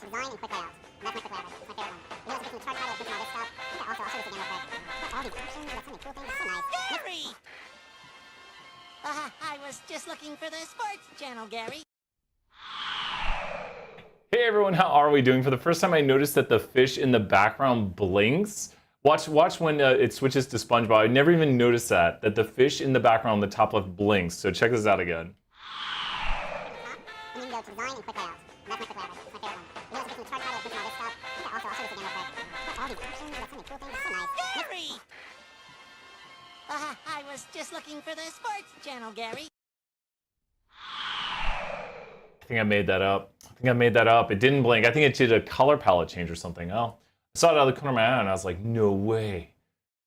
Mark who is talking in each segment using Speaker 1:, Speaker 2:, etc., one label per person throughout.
Speaker 1: to design and quick layout. And that's my quick layout. It's my favorite one. You know, it's between the chart title, between all this stuff. Yeah, also, I'll show this again real quick. Got all these options. We got so many cool things. It's so nice.
Speaker 2: Gary! I was just looking for the sports channel, Gary.
Speaker 3: Hey everyone, how are we doing? For the first time I noticed that the fish in the background blinks. Watch when it switches to SpongeBob. I never even noticed that the fish in the background on the top left blinks. So check this out again.
Speaker 1: And you can go to design and quick layout. And that's my quick layout. It's my favorite one. You know, it's between the chart title, between all this stuff. Yeah, also, I'll show this again real quick. Got all these options. We got so many cool things. It's so nice.
Speaker 2: Gary! I was just looking for the sports channel, Gary.
Speaker 3: I think I made that up. It didn't blink. I think it did a color palette change or something. Oh, I saw it out of the corner of my eye and I was like, no way.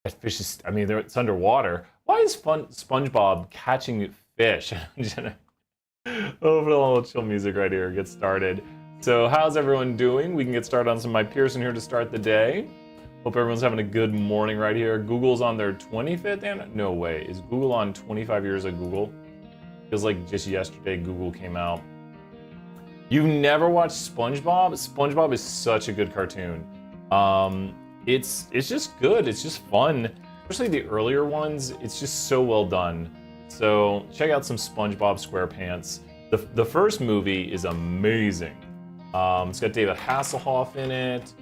Speaker 3: That fish is, I mean, it's underwater. Why is SpongeBob catching fish? Over the little chill music right here, get started. So how's everyone doing? We can get started on some My Pearson here to start the day. Hope everyone's having a good morning right here. Google's on their 25th and no way. Is Google on 25 years of Google? Feels like just yesterday Google came out. You've never watched SpongeBob? SpongeBob is such a good cartoon. It's just good. It's just fun. Especially the earlier ones. It's just so well done. So check out some SpongeBob SquarePants. The first movie is amazing. It's got David Hasselhoff in it.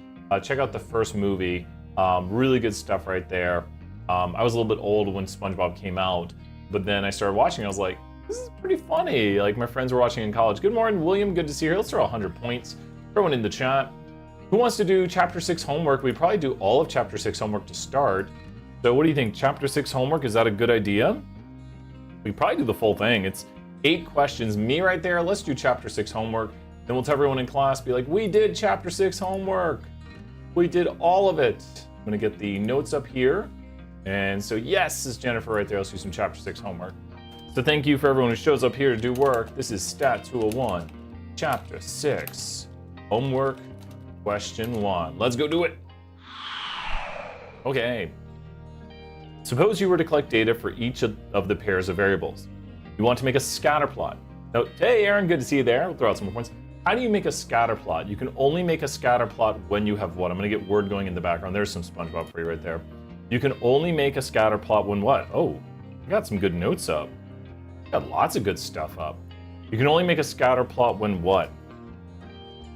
Speaker 3: Check out the first movie. Really good stuff right there. I was a little bit old when SpongeBob came out, but then I started watching. I was like, this is pretty funny. Like my friends were watching in college. Good morning, William. Good to see you here. Let's throw 100 points. Throw it in the chat. Who wants to do Chapter 6 homework? We'd probably do all of Chapter 6 homework to start. So what do you think? Chapter 6 homework, is that a good idea? We probably do the full thing. It's 8 questions. Me right there. Let's do Chapter 6 homework. Then we'll tell everyone in class, be like, we did Chapter 6 homework. We did all of it. I'm gonna get the notes up here. And so yes, is Jennifer right there. Let's do some Chapter 6 homework. So thank you for everyone who shows up here to do work. This is Stat 201, Chapter 6, Homework, Question 1. Let's go do it. Okay. Suppose you were to collect data for each of the pairs of variables. You want to make a scatter plot. Now, hey Aaron, good to see you there. We'll throw out some more points. How do you make a scatter plot? You can only make a scatter plot when you have what? I'm gonna get word going in the background. There's some SpongeBob for you right there. You can only make a scatter plot when what? Oh, I got some good notes up. Got lots of good stuff up. You can only make a scatter plot when what?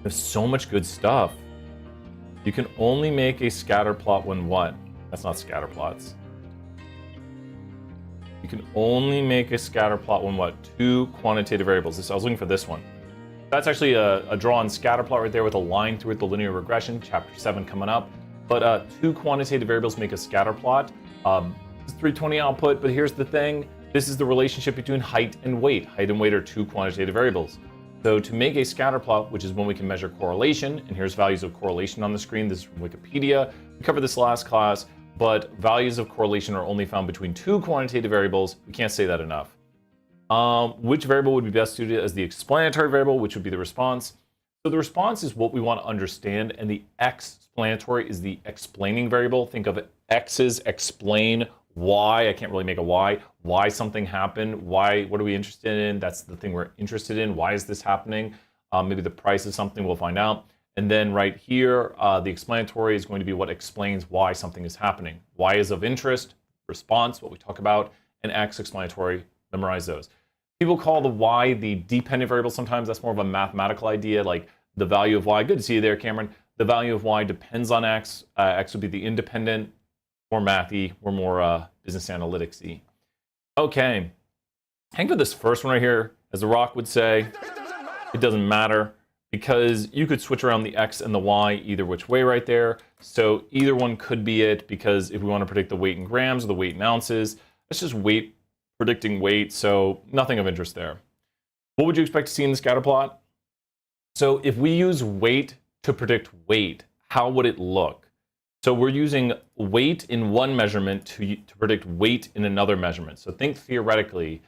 Speaker 3: There's so much good stuff. You can only make a scatter plot when what? That's not scatter plots. You can only make a scatter plot when what? 2 quantitative variables. I was looking for this one. That's actually a drawn scatter plot right there with a line through it, the linear regression, Chapter 7 coming up. But 2 quantitative variables make a scatter plot. It's 320 output, but here's the thing. This is the relationship between height and weight. Height and weight are 2 quantitative variables. So to make a scatter plot, which is when we can measure correlation, and here's values of correlation on the screen. This is from Wikipedia. We covered this last class, but values of correlation are only found between 2 quantitative variables. We can't say that enough. Which variable would be best suited as the explanatory variable, which would be the response? So the response is what we want to understand, and the explanatory is the explaining variable. Think of x's explain why. I can't really make a why something happened. Why, what are we interested in? That's the thing we're interested in. Why is this happening? Maybe the price of something, we'll find out. And then right here, the explanatory is going to be what explains why something is happening. Why is of interest, response, what we talk about, and x explanatory, memorize those. People call the y the dependent variable sometimes. That's more of a mathematical idea, like the value of y. Good to see you there, Cameron. The value of y depends on x. X would be the independent. More mathy, we're more business analytics-y. Okay, hang for this first one right here. As The Rock would say, it doesn't matter because you could switch around the x and the y either which way right there. So either one could be it, because if we want to predict the weight in grams or the weight in ounces, that's just weight, predicting weight, so nothing of interest there. What would you expect to see in the scatter plot? So if we use weight to predict weight, how would it look? So we're using weight in one measurement to predict weight in another measurement. So think theoretically,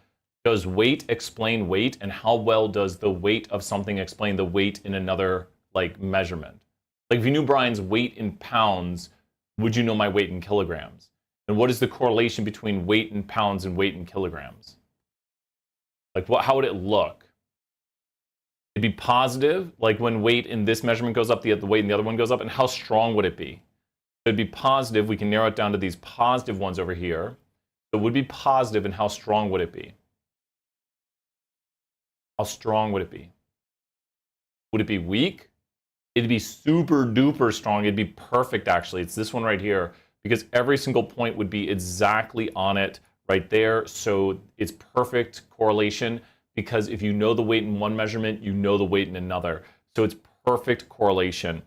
Speaker 3: does weight explain weight, and how well does the weight of something explain the weight in another measurement? Like if you knew Brian's weight in pounds, would you know my weight in kilograms? And what is the correlation between weight in pounds and weight in kilograms? Like how would it look? It'd be positive, like when weight in this measurement goes up, the weight in the other one goes up, and how strong would it be? It'd be positive. We can narrow it down to these positive ones over here. So it would be positive, and how strong would it be? How strong would it be? Would it be weak? It'd be super duper strong. It'd be perfect, actually. It's this one right here, because every single point would be exactly on it right there. So it's perfect correlation, because if you know the weight in one measurement, you know the weight in another. So it's perfect correlation.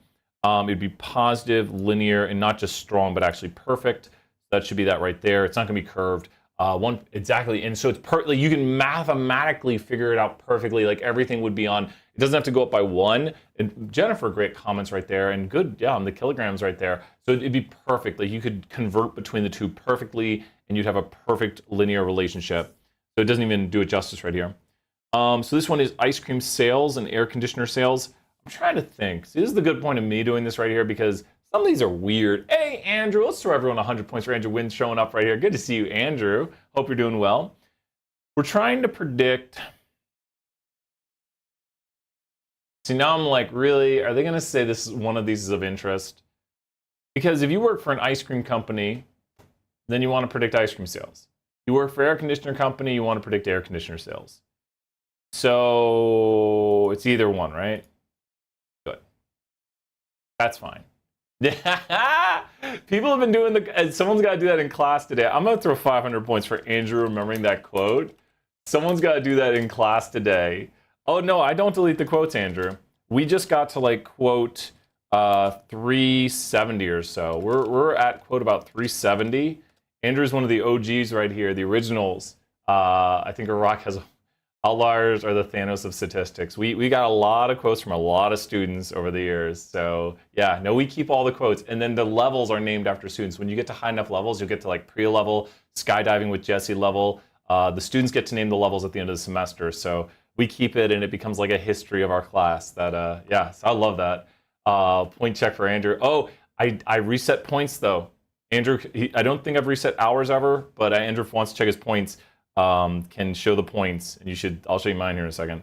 Speaker 3: It'd be positive, linear, and not just strong, but actually perfect. That should be that right there. It's not going to be curved. Exactly. And so it's like you can mathematically figure it out perfectly. Like everything would be on. It doesn't have to go up by 1. And Jennifer, great comments right there. And good, yeah, on the kilograms right there. So it'd be perfect. Like you could convert between the two perfectly, and you'd have a perfect linear relationship. So it doesn't even do it justice right here. So this one is ice cream sales and air conditioner sales. I'm trying to think. See, this is the good point of me doing this right here, because some of these are weird. Hey, Andrew, let's throw everyone 100 points for Andrew Wynn showing up right here. Good to see you, Andrew. Hope you're doing well. We're trying to predict. See, now I'm like, really? Are they going to say this is one of these is of interest? Because if you work for an ice cream company, then you want to predict ice cream sales. You work for air conditioner company, you want to predict air conditioner sales. So it's either one, right? Good. That's fine. People have been doing someone's got to do that in class today. I'm going to throw 500 points for Andrew remembering that quote. Someone's got to do that in class today. Oh, no, I don't delete the quotes, Andrew. We just got to like quote 370 or so. We're at quote about 370. Andrew's one of the OGs right here, the originals. I think Iraq has outliers are the Thanos of statistics. We got a lot of quotes from a lot of students over the years. So yeah, no, we keep all the quotes. And then the levels are named after students. When you get to high enough levels, you'll get to like Priya level, skydiving with Jesse level. The students get to name the levels at the end of the semester. So we keep it, and it becomes like a history of our class. That yeah, so I love that. Point check for Andrew. Oh, I reset points though. Andrew, I don't think I've reset hours ever, but Andrew wants to check his points. Can show the points, and I'll show you mine here in a second.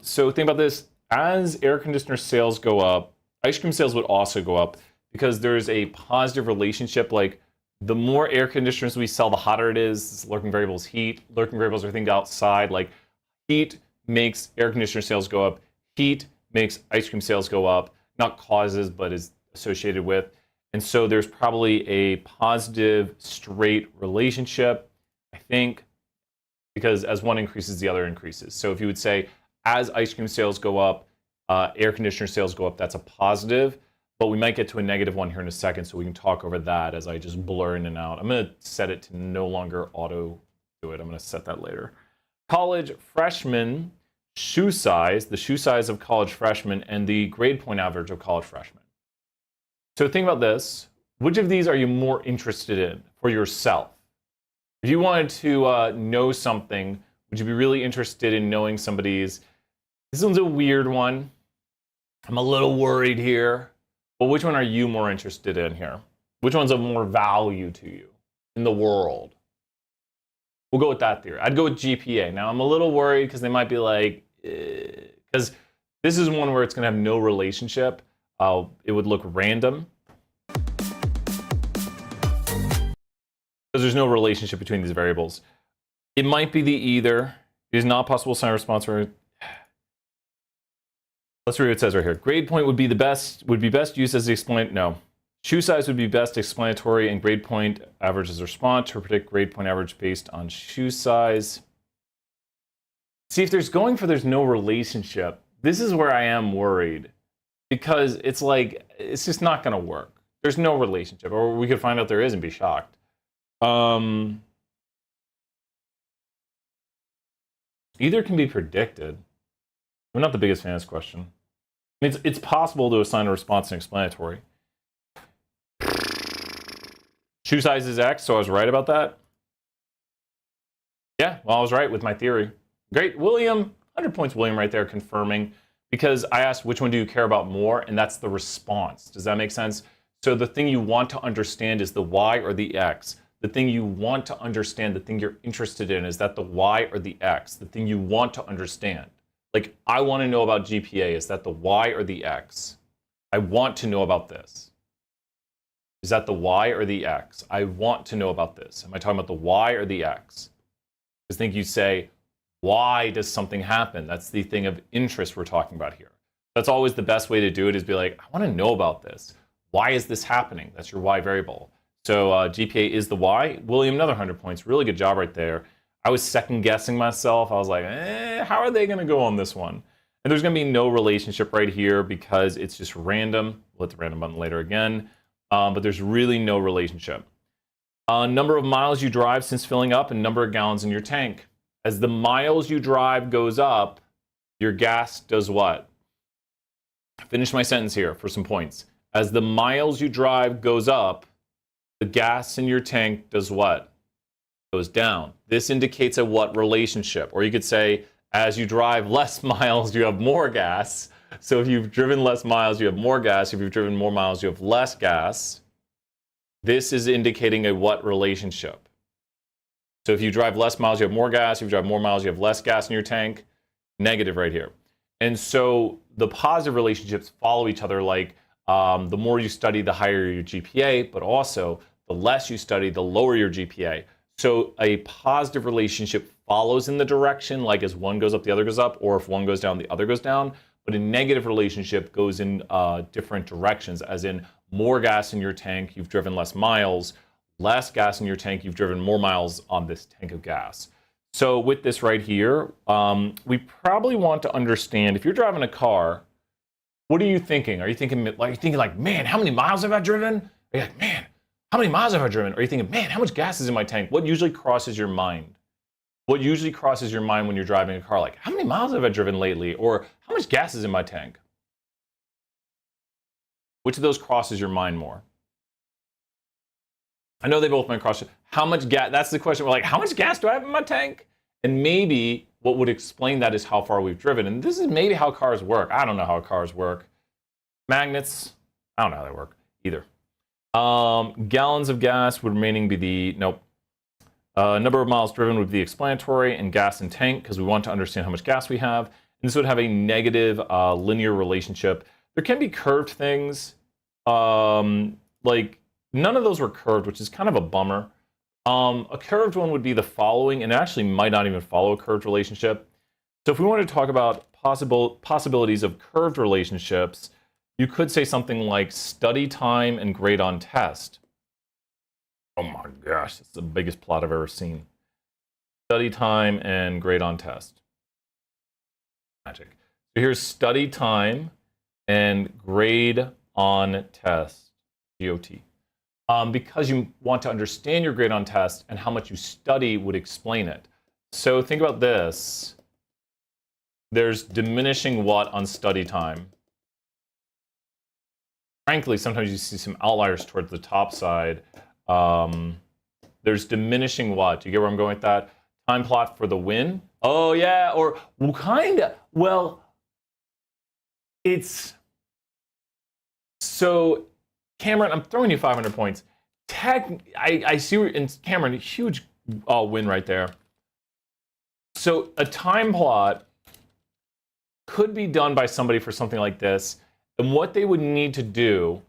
Speaker 3: So think about this. As air conditioner sales go up, ice cream sales would also go up, because there's a positive relationship. Like the more air conditioners we sell, the hotter it is. Lurking variables heat. Lurking variables are things outside. Like heat makes air conditioner sales go up. Heat makes ice cream sales go up. Not causes, but is associated with. And so there's probably a positive straight relationship, I think, because as one increases, the other increases. So if you would say, as ice cream sales go up, air conditioner sales go up, that's a positive. But we might get to a negative one here in a second, so we can talk over that as I just blur in and out. I'm going to set it to no longer auto do it. I'm going to set that later. College freshman shoe size, the shoe size of college freshmen, and the grade point average of college freshmen. So think about this. Which of these are you more interested in for yourself? If you wanted to know something, would you be really interested in knowing somebody's? This one's a weird one. I'm a little worried here. But which one are you more interested in here? Which one's of more value to you in the world? We'll go with that theory. I'd go with GPA. Now, I'm a little worried because they might be like, because this is one where it's going to have no relationship. It would look random. Because there's no relationship between these variables. It might be the either. It is not possible to assign a response for. Let's read what it says right here. Grade point would be best used as the explain. No. Shoe size would be best explanatory, and grade point average as a response to predict grade point average based on shoe size. See, if there's no relationship, this is where I am worried. Because it's like, it's just not going to work. There's no relationship. Or we could find out there is and be shocked. Either can be predicted. I'm not the biggest fan of this question. I mean, it's possible to assign a response and explanatory. Shoe size is X, so I was right about that. Yeah, well, I was right with my theory. Great, William. 100 points, William, right there, confirming. Because I asked, which one do you care about more? And that's the response. Does that make sense? So the thing you want to understand is the Y or the X. The thing you want to understand, the thing you're interested in, is that the Y or the X? The thing you want to understand. Like, I want to know about GPA. Is that the Y or the X? I want to know about this. Is that the Y or the X? I want to know about this. Am I talking about the Y or the X? Because I think you say, why does something happen? That's the thing of interest we're talking about here. That's always the best way to do it, is be like, I want to know about this. Why is this happening? That's your Y variable. So GPA is the Y. William, another 100 points. Really good job right there. I was second guessing myself. I was like, how are they going to go on this one? And there's going to be no relationship right here because it's just random. We'll hit the random button later again. But there's really no relationship. Number of miles you drive since filling up and number of gallons in your tank. As the miles you drive goes up, your gas does what? Finish my sentence here for some points. As the miles you drive goes up, the gas in your tank does what? Goes down. This indicates a what relationship? Or you could say, as you drive less miles, you have more gas. So if you've driven less miles, you have more gas. If you've driven more miles, you have less gas. This is indicating a what relationship? So if you drive less miles, you have more gas. If you drive more miles, you have less gas in your tank. Negative right here. And so the positive relationships follow each other, like the more you study, the higher your GPA, but also the less you study, the lower your GPA. So a positive relationship follows in the direction, like as one goes up, the other goes up, or if one goes down, the other goes down. But a negative relationship goes in different directions, as in more gas in your tank, you've driven less miles, less gas in your tank, you've driven more miles on this tank of gas. So with this right here, we probably want to understand, if you're driving a car, what are you thinking? Are you thinking like, man, how many miles have I driven? Are you like, man, how many miles have I driven? Are you thinking, man, how much gas is in my tank? What usually crosses your mind? What usually crosses your mind when you're driving a car? Like, how many miles have I driven lately? Or how much gas is in my tank? Which of those crosses your mind more? I know they both might cross. How much gas? That's the question. We're like, how much gas do I have in my tank? And maybe what would explain that is how far we've driven. And this is maybe how cars work. I don't know how cars work. Magnets, I don't know how they work either. Gallons of gas would remaining be the, nope. Number of miles driven would be explanatory, and gas in tank, because we want to understand how much gas we have. And this would have a negative linear relationship. There can be curved things. Like, none of those were curved, which is kind of a bummer. A curved one would be the following, and it actually might not even follow a curved relationship. So if we wanted to talk about possibilities of curved relationships, you could say something like study time and grade on test. Oh my gosh, it's the biggest plot I've ever seen. Study time and grade on test. Magic. So here's study time and grade on test, GOT. Because you want to understand your grade on test, and how much you study would explain it. So think about this. There's diminishing what on study time? Frankly, sometimes you see some outliers towards the top side. There's diminishing what? Do you get where I'm going with that? Time plot for the win? Oh yeah, or well, kinda. Well, it's so Cameron, I'm throwing you 500 points. I see in Cameron, a huge win right there. So a time plot could be done by somebody for something like this. And what they would need to do,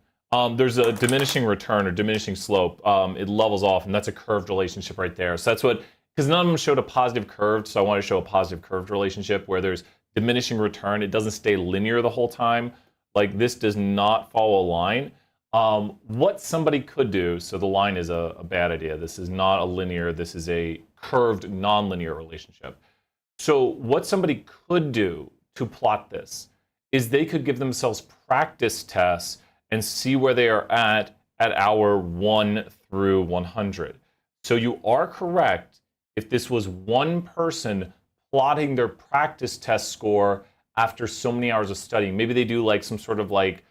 Speaker 3: there's a diminishing return or diminishing slope. It levels off, and that's a curved relationship right there. So that's what, because none of them showed a positive curved, so I want to show a positive curved relationship where there's diminishing return. It doesn't stay linear the whole time. Like, this does not follow a line. What somebody could do, so the line is a bad idea. This is not a linear, this is a curved non-linear relationship. So what somebody could do to plot this is they could give themselves practice tests and see where they are at hour 1 through 100. So you are correct if this was one person plotting their practice test score after so many hours of studying. Maybe they do like some sort of like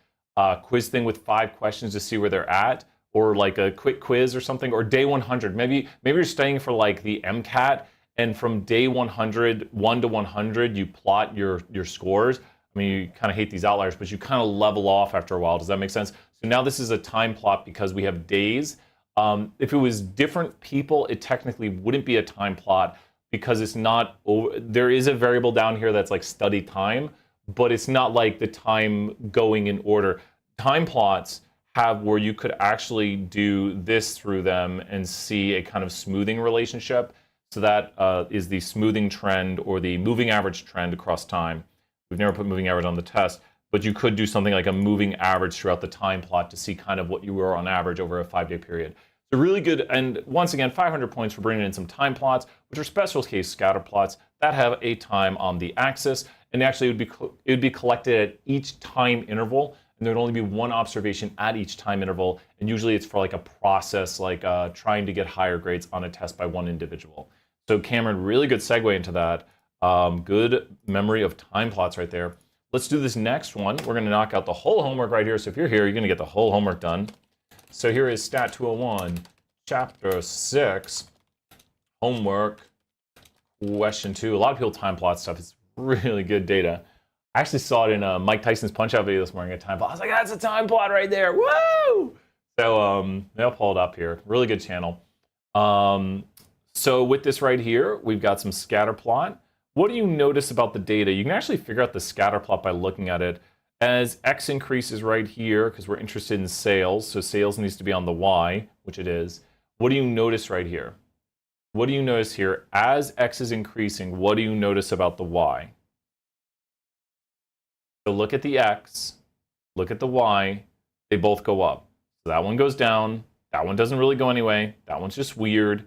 Speaker 3: quiz thing with 5 questions to see where they're at, or like a quick quiz or something, or day 100. Maybe you're studying for like the MCAT, and from day 100, 1 to 100, you plot your scores. I mean, you kind of hate these outliers, but you kind of level off after a while. Does that make sense? So now this is a time plot because we have days. If it was different people, it technically wouldn't be a time plot. because it's not there is a variable down here that's like study time, but it's not like the time going in order. Time plots have where you could actually do this through them and see a kind of smoothing relationship. So that is the smoothing trend or the moving average trend across time. We've never put moving average on the test, but you could do something like a moving average throughout the time plot to see kind of what you were on average over a 5-day period. So really good, and once again, 500 points for bringing in some time plots, which are special case scatter plots that have a time on the axis, and actually it would be collected at each time interval, and there would only be one observation at each time interval, and usually it's for like a process, like trying to get higher grades on a test by one individual. So Cameron, really good segue into that. Good memory of time plots right there. Let's do this next one. We're going to knock out the whole homework right here. So if you're here, you're going to get the whole homework done. So here is Stat 201, Chapter 6, homework, question 2. A lot of people time plot stuff. It's really good data. I actually saw it in Mike Tyson's Punch-Out video this morning, a time plot. I was like, that's a time plot right there. Woo! So they'll pull it up here. Really good channel. So with this right here, we've got some scatter plot. What do you notice about the data? You can actually figure out the scatter plot by looking at it. As X increases right here, because we're interested in sales, so sales needs to be on the Y, which it is. What do you notice right here? What do you notice here? As X is increasing, what do you notice about the Y? So look at the X, look at the Y, they both go up. So that one goes down, that one doesn't really go anyway, that one's just weird.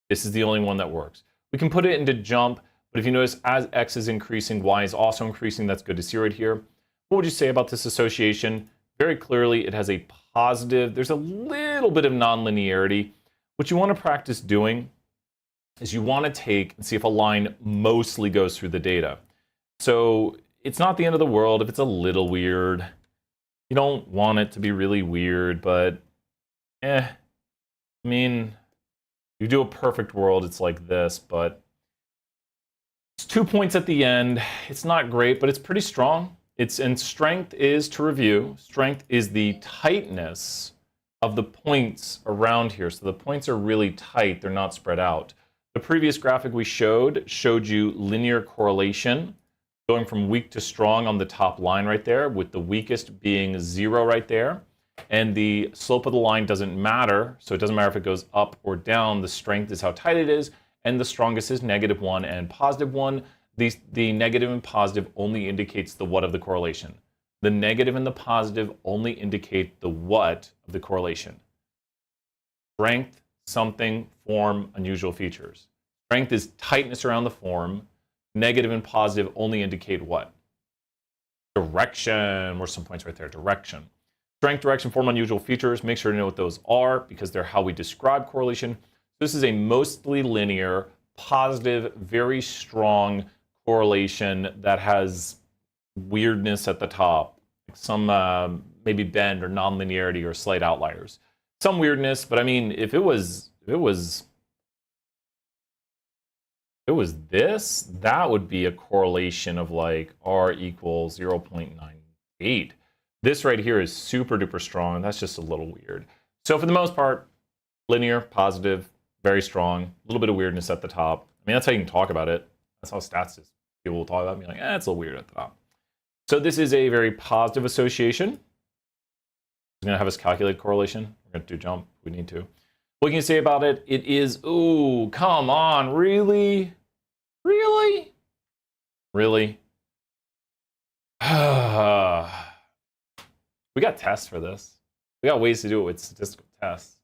Speaker 3: This is the only one that works. We can put it into jump, but if you notice as X is increasing, Y is also increasing. That's good to see right here. What would you say about this association? Very clearly, it has a positive. There's a little bit of nonlinearity. What you want to practice doing is you want to take and see if a line mostly goes through the data. So it's not the end of the world if it's a little weird. You don't want it to be really weird, but I mean, you do a perfect world, it's like this, but it's 2 points at the end. It's not great, but it's pretty strong. And strength is, to review, strength is the tightness of the points around here. So the points are really tight, they're not spread out. The previous graphic we showed you linear correlation going from weak to strong on the top line right there, with the weakest being 0 right there. And the slope of the line doesn't matter, so it doesn't matter if it goes up or down. The strength is how tight it is, and the strongest is -1 and +1. The negative and positive only indicates the what of the correlation. The negative and the positive only indicate the what of the correlation. Strength, something, form, unusual features. Strength is tightness around the form. Negative and positive only indicate what? Direction. Where's some points right there? Direction. Strength, direction, form, unusual features. Make sure to know what those are because they're how we describe correlation. This is a mostly linear, positive, very strong correlation that has weirdness at the top, some maybe bend or nonlinearity or slight outliers. Some weirdness, but I mean, if it was this, that would be a correlation of like R equals 0.98. This right here is super duper strong. That's just a little weird. So for the most part, linear, positive, very strong, a little bit of weirdness at the top. I mean, that's how you can talk about it. That's how stats is. People will talk about it and be like, it's a little weird at the top. So this is a very positive association. It's going to have us calculate correlation. We're going to do jump. We need to. What can you say about it? It is, ooh, come on, really? Really? Really? We got tests for this. We got ways to do it with statistical tests.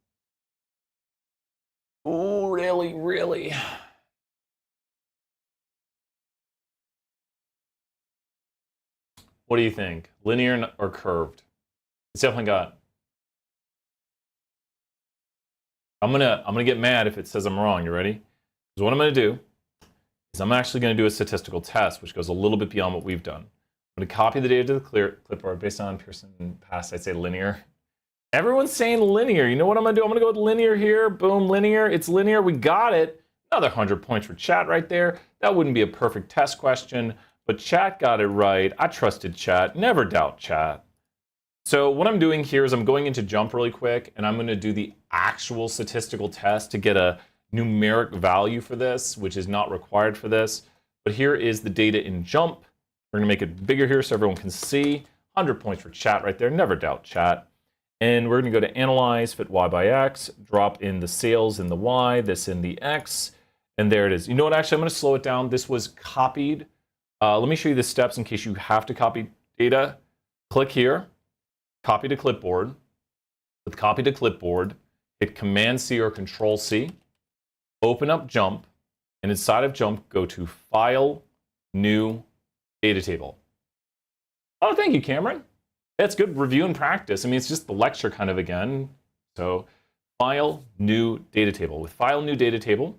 Speaker 3: Ooh, really, really? What do you think? Linear or curved? It's definitely got. I'm gonna get mad if it says I'm wrong. You ready? Because what I'm gonna do is I'm actually gonna do a statistical test, which goes a little bit beyond what we've done. I'm gonna copy the data to the clipboard based on Pearson past. I'd say linear. Everyone's saying linear. You know what I'm gonna do? I'm gonna go with linear here. Boom, linear. It's linear. We got it. Another 100 points for chat right there. That wouldn't be a perfect test question, but chat got it right. I trusted chat. Never doubt chat. So what I'm doing here is I'm going into jump really quick, and I'm going to do the actual statistical test to get a numeric value for this, which is not required for this. But here is the data in JUMP. We're going to make it bigger here so everyone can see. 100 points for chat right there. Never doubt chat. And we're going to go to Analyze, Fit Y by X, drop in the sales in the Y, this in the X, and there it is. You know what? Actually, I'm going to slow it down. This was copied. Let me show you the steps in case you have to copy data. Click here, copy to clipboard. With copy to clipboard, hit Command-C or Control-C, open up JUMP, and inside of JUMP, go to File, New, Data Table. Oh, thank you, Cameron. That's good review and practice. I mean, it's just the lecture kind of again. So File, New, Data Table. With File, New, Data Table,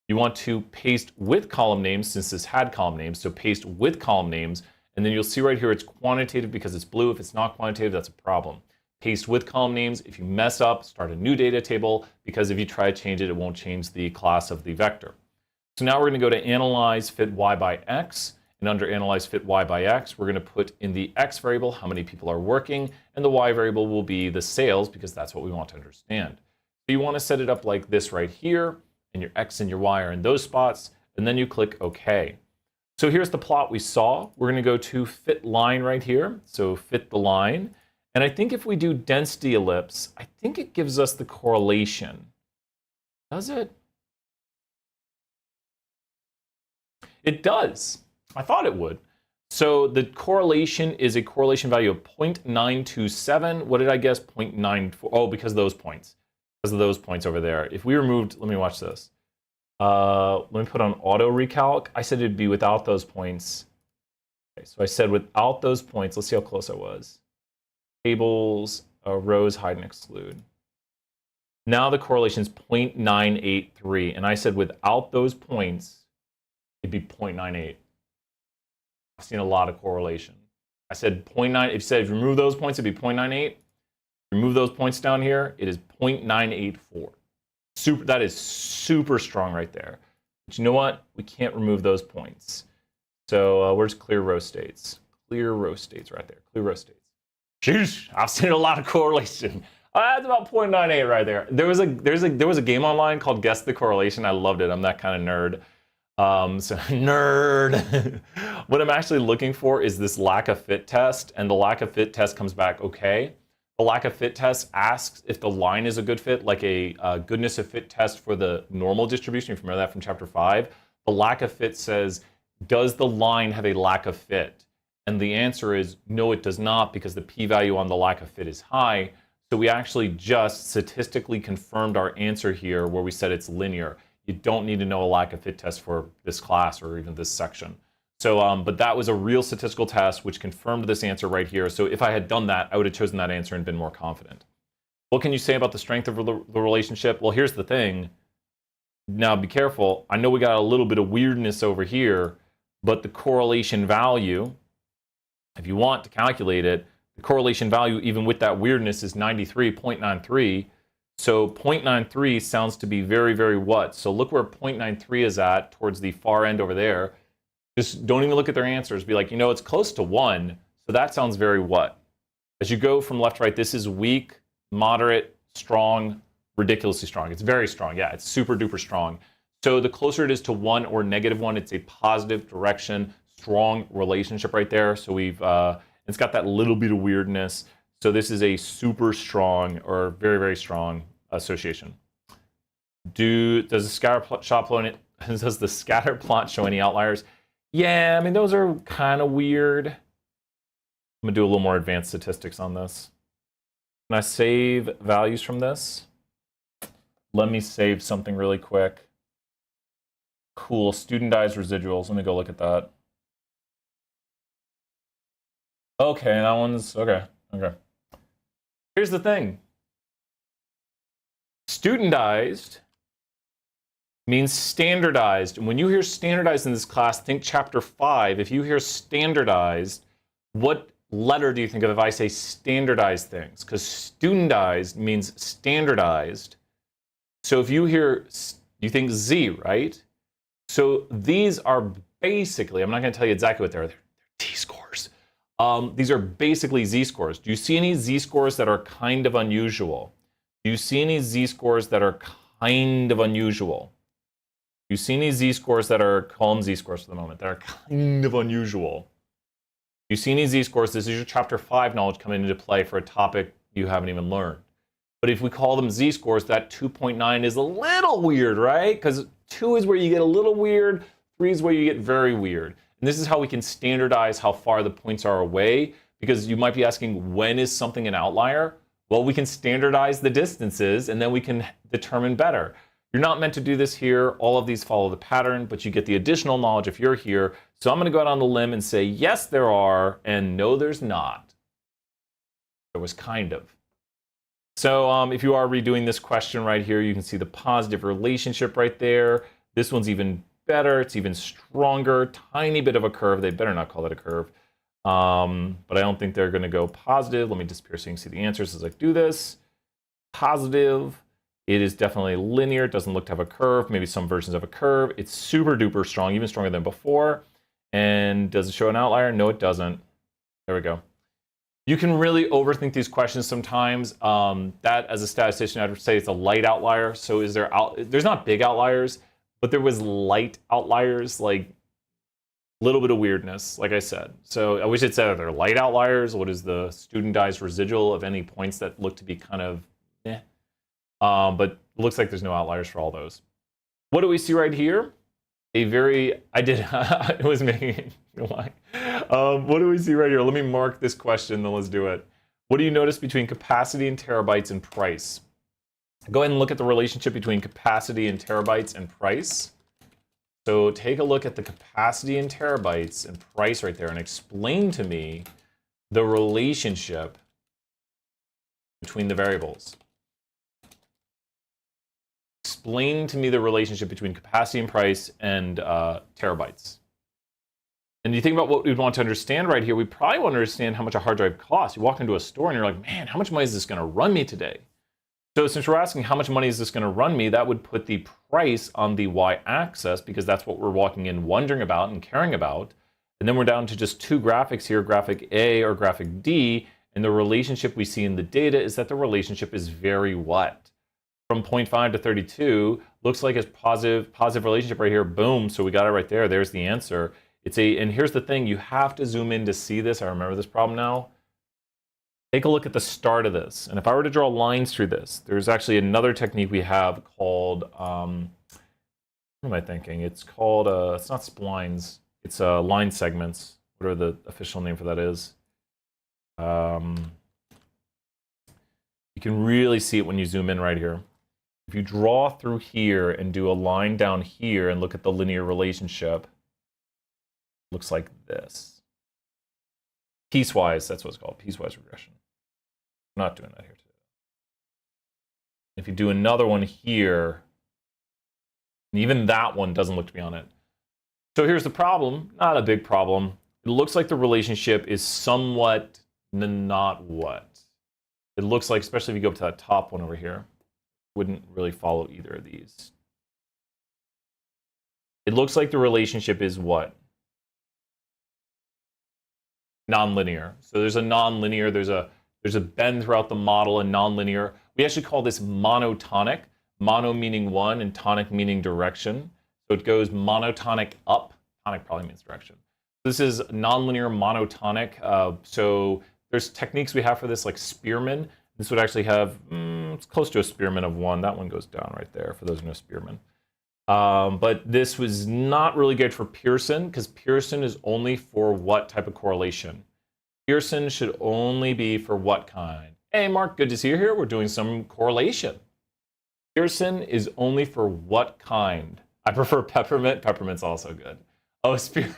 Speaker 3: you want to paste with column names since this had column names. So paste with column names, and then you'll see right here it's quantitative because it's blue. If it's not quantitative, that's a problem. Paste with column names. If you mess up, start a new data table because if you try to change it, it won't change the class of the vector. So now we're going to go to Analyze Fit Y by X. And under Analyze Fit Y by X, we're going to put in the X variable how many people are working, and the Y variable will be the sales because that's what we want to understand. So you want to set it up like this right here, and your X and your Y are in those spots, and then you click OK. So here's the plot we saw. We're going to go to Fit Line right here, so fit the line. And I think if we do density ellipse, I think it gives us the correlation. Does it? It does. I thought it would. So the correlation is a correlation value of 0.927. What did I guess? 0.94. Oh, because of those points. Because of those points over there. If we removed, let me watch this. Let me put on auto recalc. I said it'd be without those points. Okay, so I said without those points. Let's see how close I was. Tables, rows, hide and exclude. Now the correlation is 0.983. And I said without those points, it'd be 0.98. I've seen a lot of correlation. I said 0.9. If you said if you remove those points, it'd be 0.98. Remove those points down here, it is 0.984. Super. That is super strong right there. But you know what? We can't remove those points. So where's clear row states? Clear row states right there. Clear row states. Sheesh, I've seen a lot of correlation. That's about 0.98 right there. There was a game online called Guess the Correlation. I loved it. I'm that kind of nerd. So nerd. What I'm actually looking for is this lack of fit test, and the lack of fit test comes back okay. The lack of fit test asks if the line is a good fit, like a goodness of fit test for the normal distribution. If you remember that from chapter 5. The lack of fit says, does the line have a lack of fit? And the answer is no, it does not, because the p-value on the lack of fit is high. So we actually just statistically confirmed our answer here where we said it's linear. You don't need to know a lack of fit test for this class or even this section. So, but that was a real statistical test which confirmed this answer right here. So if I had done that, I would have chosen that answer and been more confident. What can you say about the strength of the relationship? Well, here's the thing. Now be careful. I know we got a little bit of weirdness over here, but the correlation value, if you want to calculate it, the correlation value even with that weirdness is 93.93. So 0.93 sounds to be very, very what? So look where 0.93 is at towards the far end over there. Just don't even look at their answers. Be like, you know, it's close to 1. So that sounds very what? As you go from left to right, this is weak, moderate, strong, ridiculously strong. It's very strong. Yeah, it's super duper strong. So the closer it is to 1 or -1, it's a positive direction, strong relationship right there. So we've, it's got that little bit of weirdness. So this is a super strong or very, very strong association. Does the scatter plot show any outliers? Yeah, I mean, those are kind of weird. I'm gonna do a little more advanced statistics on this. Can I save values from this? Let me save something really quick. Cool, studentized residuals. Let me go look at that. Okay, that one's, okay. Here's the thing. Studentized means standardized. And when you hear standardized in this class, think chapter 5. If you hear standardized, what letter do you think of if I say standardized things? Because studentized means standardized. So if you hear, you think Z, right? So these are basically, I'm not going to tell you exactly what they're t-scores. These are basically z-scores. Do you see any z-scores that are kind of unusual? Do you see any z-scores that are kind of unusual? You've seen these z-scores that are, call them z-scores for the moment, that are kind of unusual. You've seen these z-scores, this is your chapter 5 knowledge coming into play for a topic you haven't even learned. But if we call them z-scores, that 2.9 is a little weird, right? Because 2 is where you get a little weird, 3 is where you get very weird. And this is how we can standardize how far the points are away, because you might be asking, when is something an outlier? Well, we can standardize the distances, and then we can determine better. You're not meant to do this here. All of these follow the pattern, but you get the additional knowledge if you're here. So I'm going to go out on the limb and say, yes, there are, and no, there's not. There was kind of. So if you are redoing this question right here, you can see the positive relationship right there. This one's even better. It's even stronger. Tiny bit of a curve. They better not call it a curve. But I don't think they're going to go positive. Let me disappear so you can see the answers as I do this. Positive. It is definitely linear. It doesn't look to have a curve. Maybe some versions have a curve. It's super duper strong, even stronger than before. And does it show an outlier? No, it doesn't. There we go. You can really overthink these questions sometimes. That, as a statistician, I'd say it's a light outlier. So is there there's not big outliers, but there was light outliers, like a little bit of weirdness, like I said. So I wish it said, are there light outliers? What is the studentized residual of any points that look to be kind of eh? But it looks like there's no outliers for all those. What do we see right here? It was making, why? What do we see right here? Let me mark this question, then let's do it. What do you notice between capacity in terabytes and price? Go ahead and look at the relationship between capacity in terabytes and price. So take a look at the capacity in terabytes and price right there and explain to me the relationship between the variables. Explain to me the relationship between capacity and price and terabytes. And you think about what we'd want to understand right here, we probably want to understand how much a hard drive costs. You walk into a store and you're like, man, how much money is this going to run me today? So since we're asking how much money is this going to run me, that would put the price on the y-axis, because that's what we're walking in wondering about and caring about. And then we're down to just two graphics here, graphic A or graphic D, and the relationship we see in the data is that the relationship is very what? From 0.5 to 32, looks like it's positive relationship right here. Boom, so we got it right there. There's the answer. And here's the thing, you have to zoom in to see this. I remember this problem now. Take a look at the start of this. And if I were to draw lines through this, there's actually another technique we have called, what am I thinking? It's called, it's not splines, it's line segments, whatever the official name for that is. You can really see it when you zoom in right here. If you draw through here and do a line down here and look at the linear relationship, it looks like this. Piecewise, that's what it's called, piecewise regression. I'm not doing that here today. If you do another one here, and even that one doesn't look to be on it. So here's the problem, not a big problem. It looks like the relationship is somewhat not what. It looks like, especially if you go up to that top one over here, wouldn't really follow either of these. It looks like the relationship is what? Nonlinear. So there's a nonlinear, there's a bend throughout the model, and nonlinear. We actually call this monotonic. Mono meaning one and tonic meaning direction. So it goes monotonic up. Tonic probably means direction. This is nonlinear monotonic. So there's techniques we have for this, like Spearman. This would actually have, it's close to a Spearman of 1. That one goes down right there, for those who know Spearman. But this was not really good for Pearson, because Pearson is only for what type of correlation? Pearson should only be for what kind? Hey, Mark, good to see you here. We're doing some correlation. Pearson is only for what kind? I prefer peppermint. Peppermint's also good. Oh, Spearman.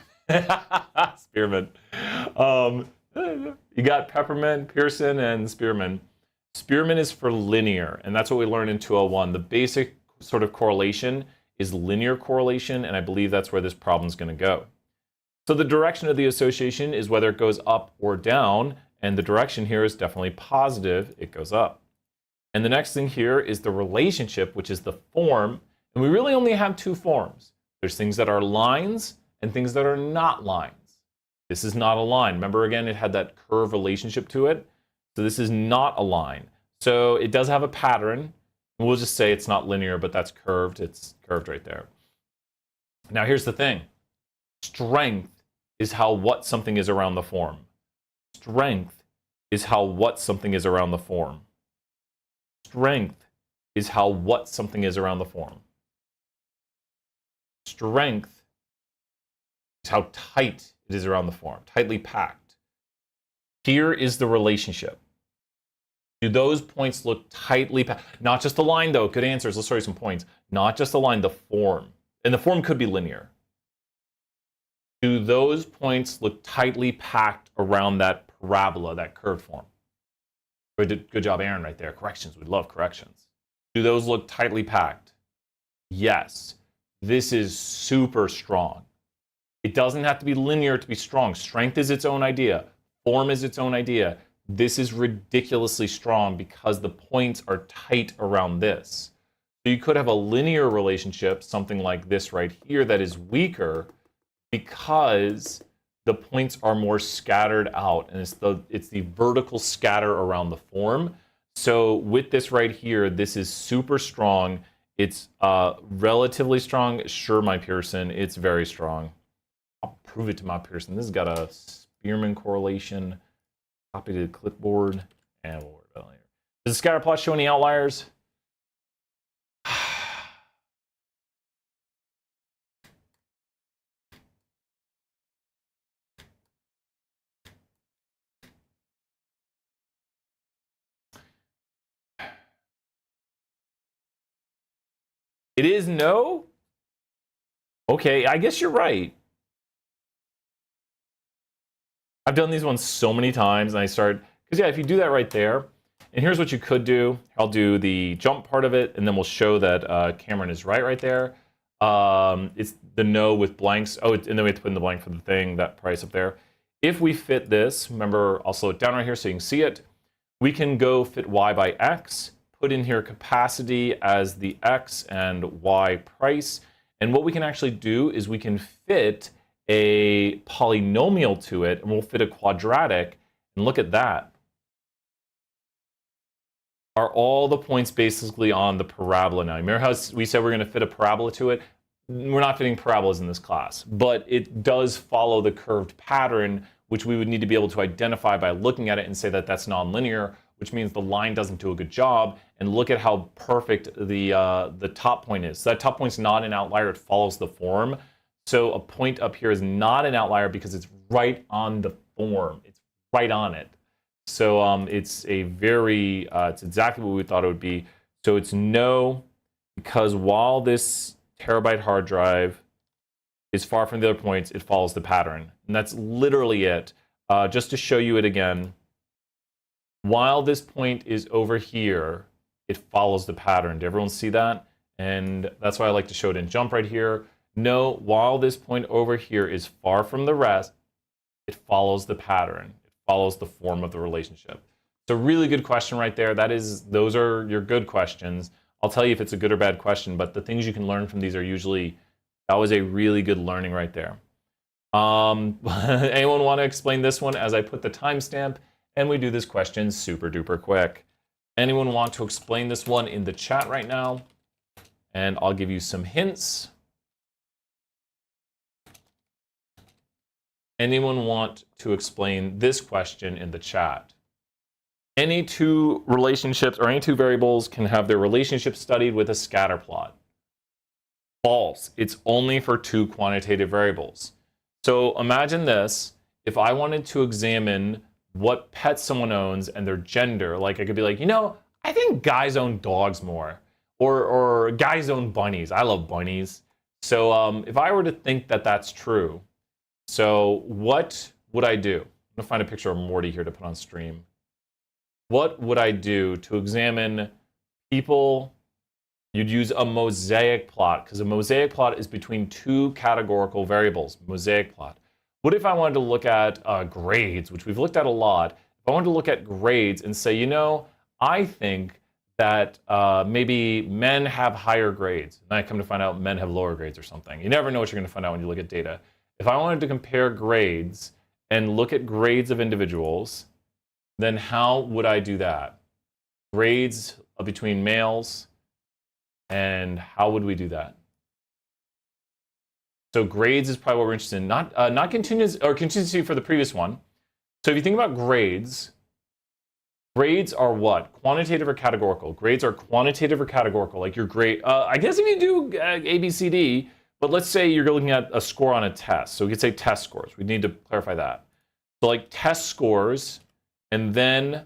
Speaker 3: Spearman. You got peppermint, Pearson, and Spearman. Spearman is for linear, and that's what we learned in 201. The basic sort of correlation is linear correlation, and I believe that's where this problem is going to go. So the direction of the association is whether it goes up or down, and the direction here is definitely positive. It goes up. And the next thing here is the relationship, which is the form, and we really only have two forms. There's things that are lines and things that are not lines. This is not a line. Remember, again, it had that curve relationship to it. So this is not a line. So it does have a pattern. We'll just say it's not linear, but that's curved. It's curved right there. Now here's the thing. Strength is how what something is around the form. Strength is how what something is around the form. Strength is how what something is around the form. Strength is how tight it is around the form, tightly packed. Here is the relationship. Do those points look tightly packed? Not just the line, though. Good answers. Let's show you some points. Not just the line, the form. And the form could be linear. Do those points look tightly packed around that parabola, that curved form? Good job, Aaron, right there. Corrections. We love corrections. Do those look tightly packed? Yes. This is super strong. It doesn't have to be linear to be strong. Strength is its own idea. Form is its own idea. This is ridiculously strong because the points are tight around this. So you could have a linear relationship, something like this right here, that is weaker because the points are more scattered out, and it's the vertical scatter around the form. So with this right here, this is super strong. It's relatively strong. Sure, my Pearson, it's very strong. I'll prove it to my Pearson. This has got a Spearman correlation. Copy to the clipboard, and we'll worry about it later. Does the scatter plot show any outliers? It is no? Okay, I guess you're right. I've done these ones so many times, and because yeah, if you do that right there, and here's what you could do. I'll do the jump part of it, and then we'll show that Cameron is right there. It's the no with blanks. Oh, and then we have to put in the blank for the thing, that price up there. If we fit this, remember, I'll slow it down right here so you can see it. We can go fit y by x, put in here capacity as the x and y price. And what we can actually do is we can fit a polynomial to it, and we'll fit a quadratic, and look at that. Are all the points basically on the parabola now? Remember how we said we're going to fit a parabola to it? We're not fitting parabolas in this class, but it does follow the curved pattern, which we would need to be able to identify by looking at it and say that that's nonlinear, which means the line doesn't do a good job. And look at how perfect the top point is. So that top point's not an outlier, it follows the form. So a point up here is not an outlier because it's right on the form. It's right on it. So it's it's exactly what we thought it would be. So it's no, because while this terabyte hard drive is far from the other points, it follows the pattern. And that's literally it. Just to show you it again, while this point is over here, it follows the pattern. Did everyone see that? And that's why I like to show it in jump right here. No, while this point over here is far from the rest, it follows the pattern. It follows the form of the relationship. So really good question right there. Those are your good questions. I'll tell you if it's a good or bad question, but the things you can learn from these are usually, that was a really good learning right there. Anyone want to explain this one as I put the timestamp and we do this question super duper quick? Anyone want to explain this one in the chat right now? And I'll give you some hints. Anyone want to explain this question in the chat? Any two relationships or any two variables can have their relationship studied with a scatter plot. False. It's only for two quantitative variables. So imagine this. If I wanted to examine what pet someone owns and their gender, like I could be like, I think guys own dogs more. Or guys own bunnies. I love bunnies. So if I were to think that that's true, so what would I do? I'm going to find a picture of Morty here to put on stream. What would I do to examine people? You'd use a mosaic plot, because a mosaic plot is between two categorical variables, mosaic plot. What if I wanted to look at grades, which we've looked at a lot? If I wanted to look at grades and say, I think that maybe men have higher grades, and I come to find out men have lower grades or something. You never know what you're going to find out when you look at data. If I wanted to compare grades and look at grades of individuals, then how would I do that? Grades between males, and how would we do that? So grades is probably what we're interested in, not contingency for the previous one. So if you think about grades are what? Quantitative or categorical? Grades are quantitative or categorical, like your grade. I guess if you do A, B, C, D, but let's say you're looking at a score on a test. So we could say test scores. We need to clarify that. So like test scores, and then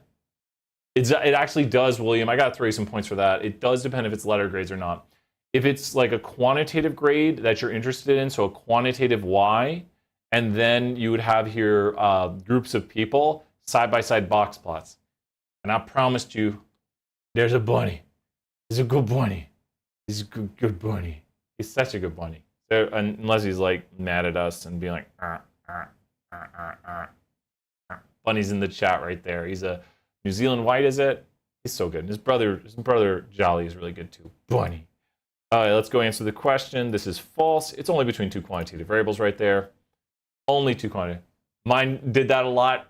Speaker 3: it actually does, William, I got to throw you some points for that. It does depend if it's letter grades or not. If it's like a quantitative grade that you're interested in, so a quantitative Y, and then you would have here groups of people, side-by-side box plots. And I promised you, there's a bunny. He's a good bunny. He's a good bunny. He's such a good bunny. So, unless he's like mad at us and being like, Bunny's in the chat right there. He's a New Zealand white, is it? He's so good. His brother Jolly is really good too. Bunny. All right, let's go answer the question. This is false. It's only between two quantitative variables right there. Only two quantitative. Mine did that a lot.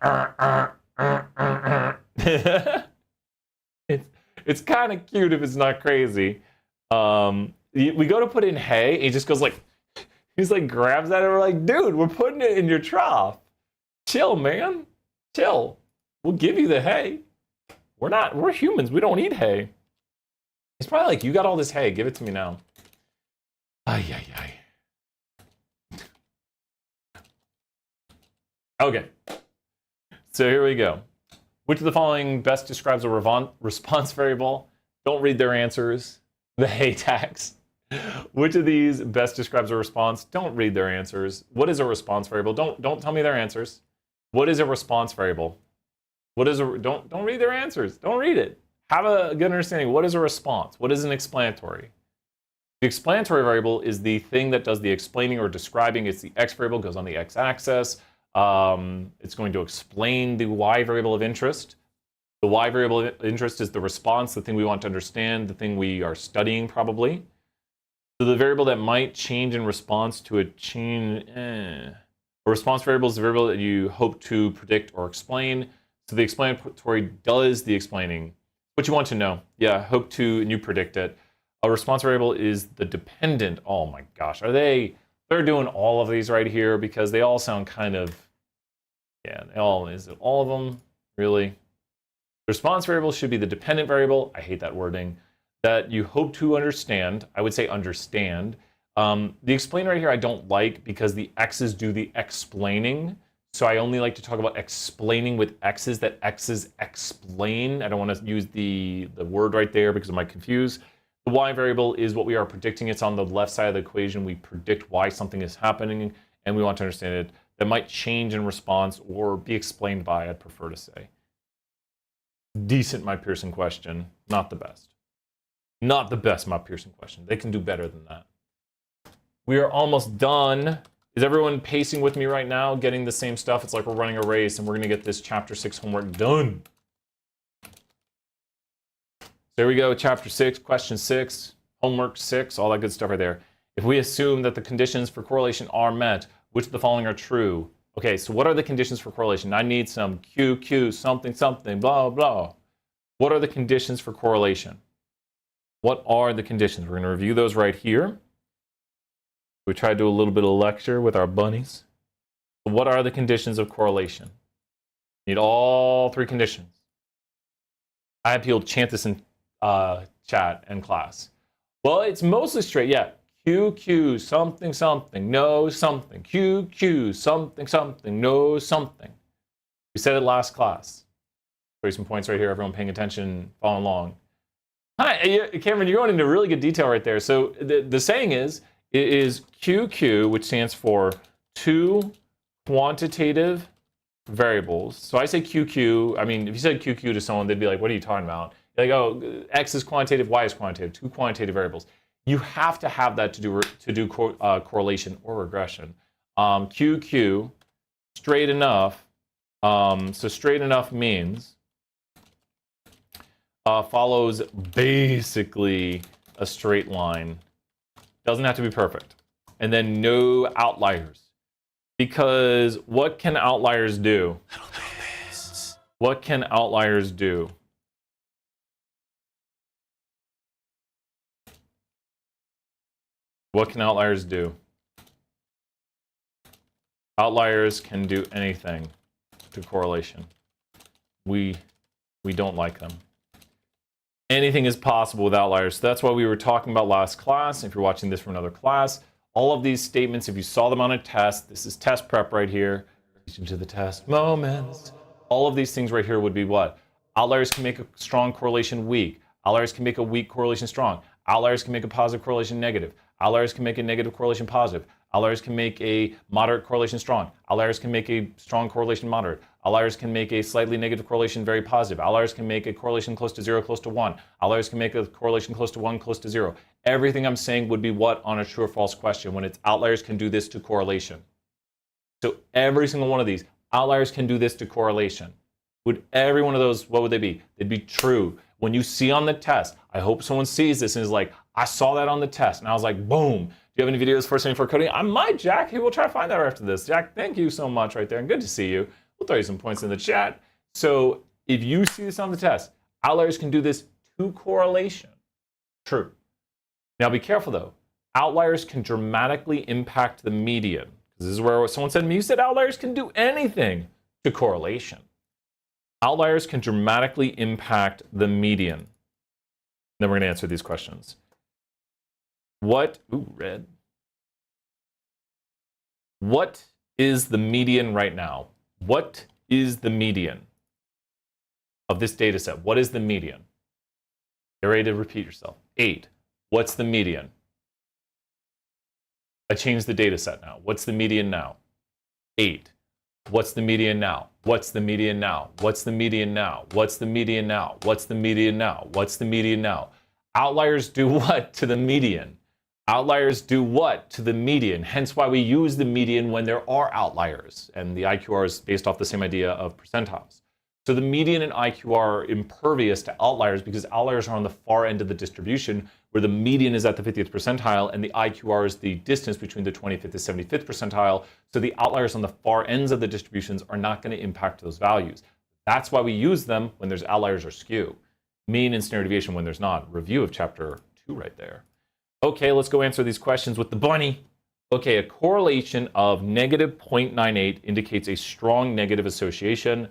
Speaker 3: It's kind of cute if it's not crazy. We go to put in hay, and he just goes like, he's like grabs at it. We're like, dude, we're putting it in your trough. Chill, man. Chill. We'll give you the hay. We're humans. We don't eat hay. He's probably like, you got all this hay. Give it to me now. Ay, ay, ay. Okay. So here we go. Which of the following best describes a response variable? Don't read their answers. The hay tax. Which of these best describes a response? Don't read their answers. What is a response variable? Don't tell me their answers. What is a response variable? Don't read their answers. Don't read it. Have a good understanding. What is a response? What is an explanatory? The explanatory variable is the thing that does the explaining or describing. It's the x variable, goes on the x-axis. It's going to explain the y variable of interest. The y variable of interest is the response, the thing we want to understand, the thing we are studying probably. So the variable that might change in response to a change, a response variable is the variable that you hope to predict or explain. So the explanatory does the explaining. What you want to know, yeah, hope to, and you predict it. A response variable is the dependent. Oh my gosh, they're doing all of these right here because they all sound kind of, yeah, is it all of them, really? The response variable should be the dependent variable. I hate that wording. That you hope to understand. I would say understand. The explain right here I don't like because the x's do the explaining. So I only like to talk about explaining with x's, that x's explain. I don't want to use the word right there because it might confuse. The y variable is what we are predicting. It's on the left side of the equation. We predict why something is happening, and we want to understand it. That might change in response or be explained by, I'd prefer to say. Decent, my Pearson question. Not the best. Not the best, my Pearson question. They can do better than that. We are almost done. Is everyone pacing with me right now, getting the same stuff? It's like we're running a race, and we're going to get this Chapter 6 homework done. There we go, Chapter 6, Question 6, Homework 6, all that good stuff right there. If we assume that the conditions for correlation are met, which of the following are true? Okay, so what are the conditions for correlation? I need some Q, something, something, blah, blah. What are the conditions for correlation? What are the conditions? We're going to review those right here. We try to do a little bit of lecture with our bunnies. So what are the conditions of correlation? Need all three conditions. I have people chant this in chat and class. Well, it's mostly straight, yeah. Q, something, something, no, something. Q, something, something, no, something. We said it last class. Show you some points right here, everyone paying attention, following along. Hi, Cameron, you're going into really good detail right there. So the saying is, it is QQ, which stands for two quantitative variables. So I say QQ, I mean, if you said QQ to someone, they'd be like, what are you talking about? You're like, oh, X is quantitative, Y is quantitative, two quantitative variables. You have to have that to do correlation or regression. QQ, straight enough. So straight enough means follows basically a straight line. Doesn't have to be perfect. And then no outliers. Because what can outliers do? What can outliers do? What can outliers do? Outliers can do anything to correlation. We don't like them. Anything is possible with outliers. So that's what we were talking about last class. If you're watching this from another class, all of these statements, if you saw them on a test, this is test prep right here. To the test moments. All of these things right here would be what? Outliers can make a strong correlation weak. Outliers can make a weak correlation strong. Outliers can make a positive correlation negative. Outliers can make a negative correlation positive. Outliers can make a moderate correlation strong. Outliers can make a strong correlation moderate. Outliers can make a slightly negative correlation very positive. Outliers can make a correlation close to 0, close to 1. Outliers can make a correlation close to 1, close to 0. Everything I'm saying would be what on a true or false question when it's outliers can do this to correlation. So every single one of these, outliers can do this to correlation. Would every one of those, what would they be? They'd be true. When you see on the test, I hope someone sees this and is like, I saw that on the test. And I was like, boom. Do you have any videos for 74 coding? I might, Jack. Hey, we'll try to find that after this. Jack, thank you so much right there. And good to see you. We'll throw you some points in the chat. So if you see this on the test, outliers can do this to correlation. True. Now be careful though. Outliers can dramatically impact the median. This is where someone said, you said outliers can do anything to correlation. Outliers can dramatically impact the median. Then we're going to answer these questions. What is the median right now? What is the median of this data set? What is the median? Get ready to repeat yourself. 8. What's the median? I changed the data set now. What's the median now? 8. What's the median now? What's the median now? What's the median now? What's the median now? What's the median now? What's the median now? Outliers do what to the median? Outliers do what to the median? Hence why we use the median when there are outliers. And the IQR is based off the same idea of percentiles. So the median and IQR are impervious to outliers because outliers are on the far end of the distribution where the median is at the 50th percentile and the IQR is the distance between the 25th to 75th percentile. So the outliers on the far ends of the distributions are not going to impact those values. That's why we use them when there's outliers or skew. Mean and standard deviation when there's not. Review of chapter 2 right there. Okay, let's go answer these questions with the bunny. Okay, a correlation of negative 0.98 indicates a strong negative association.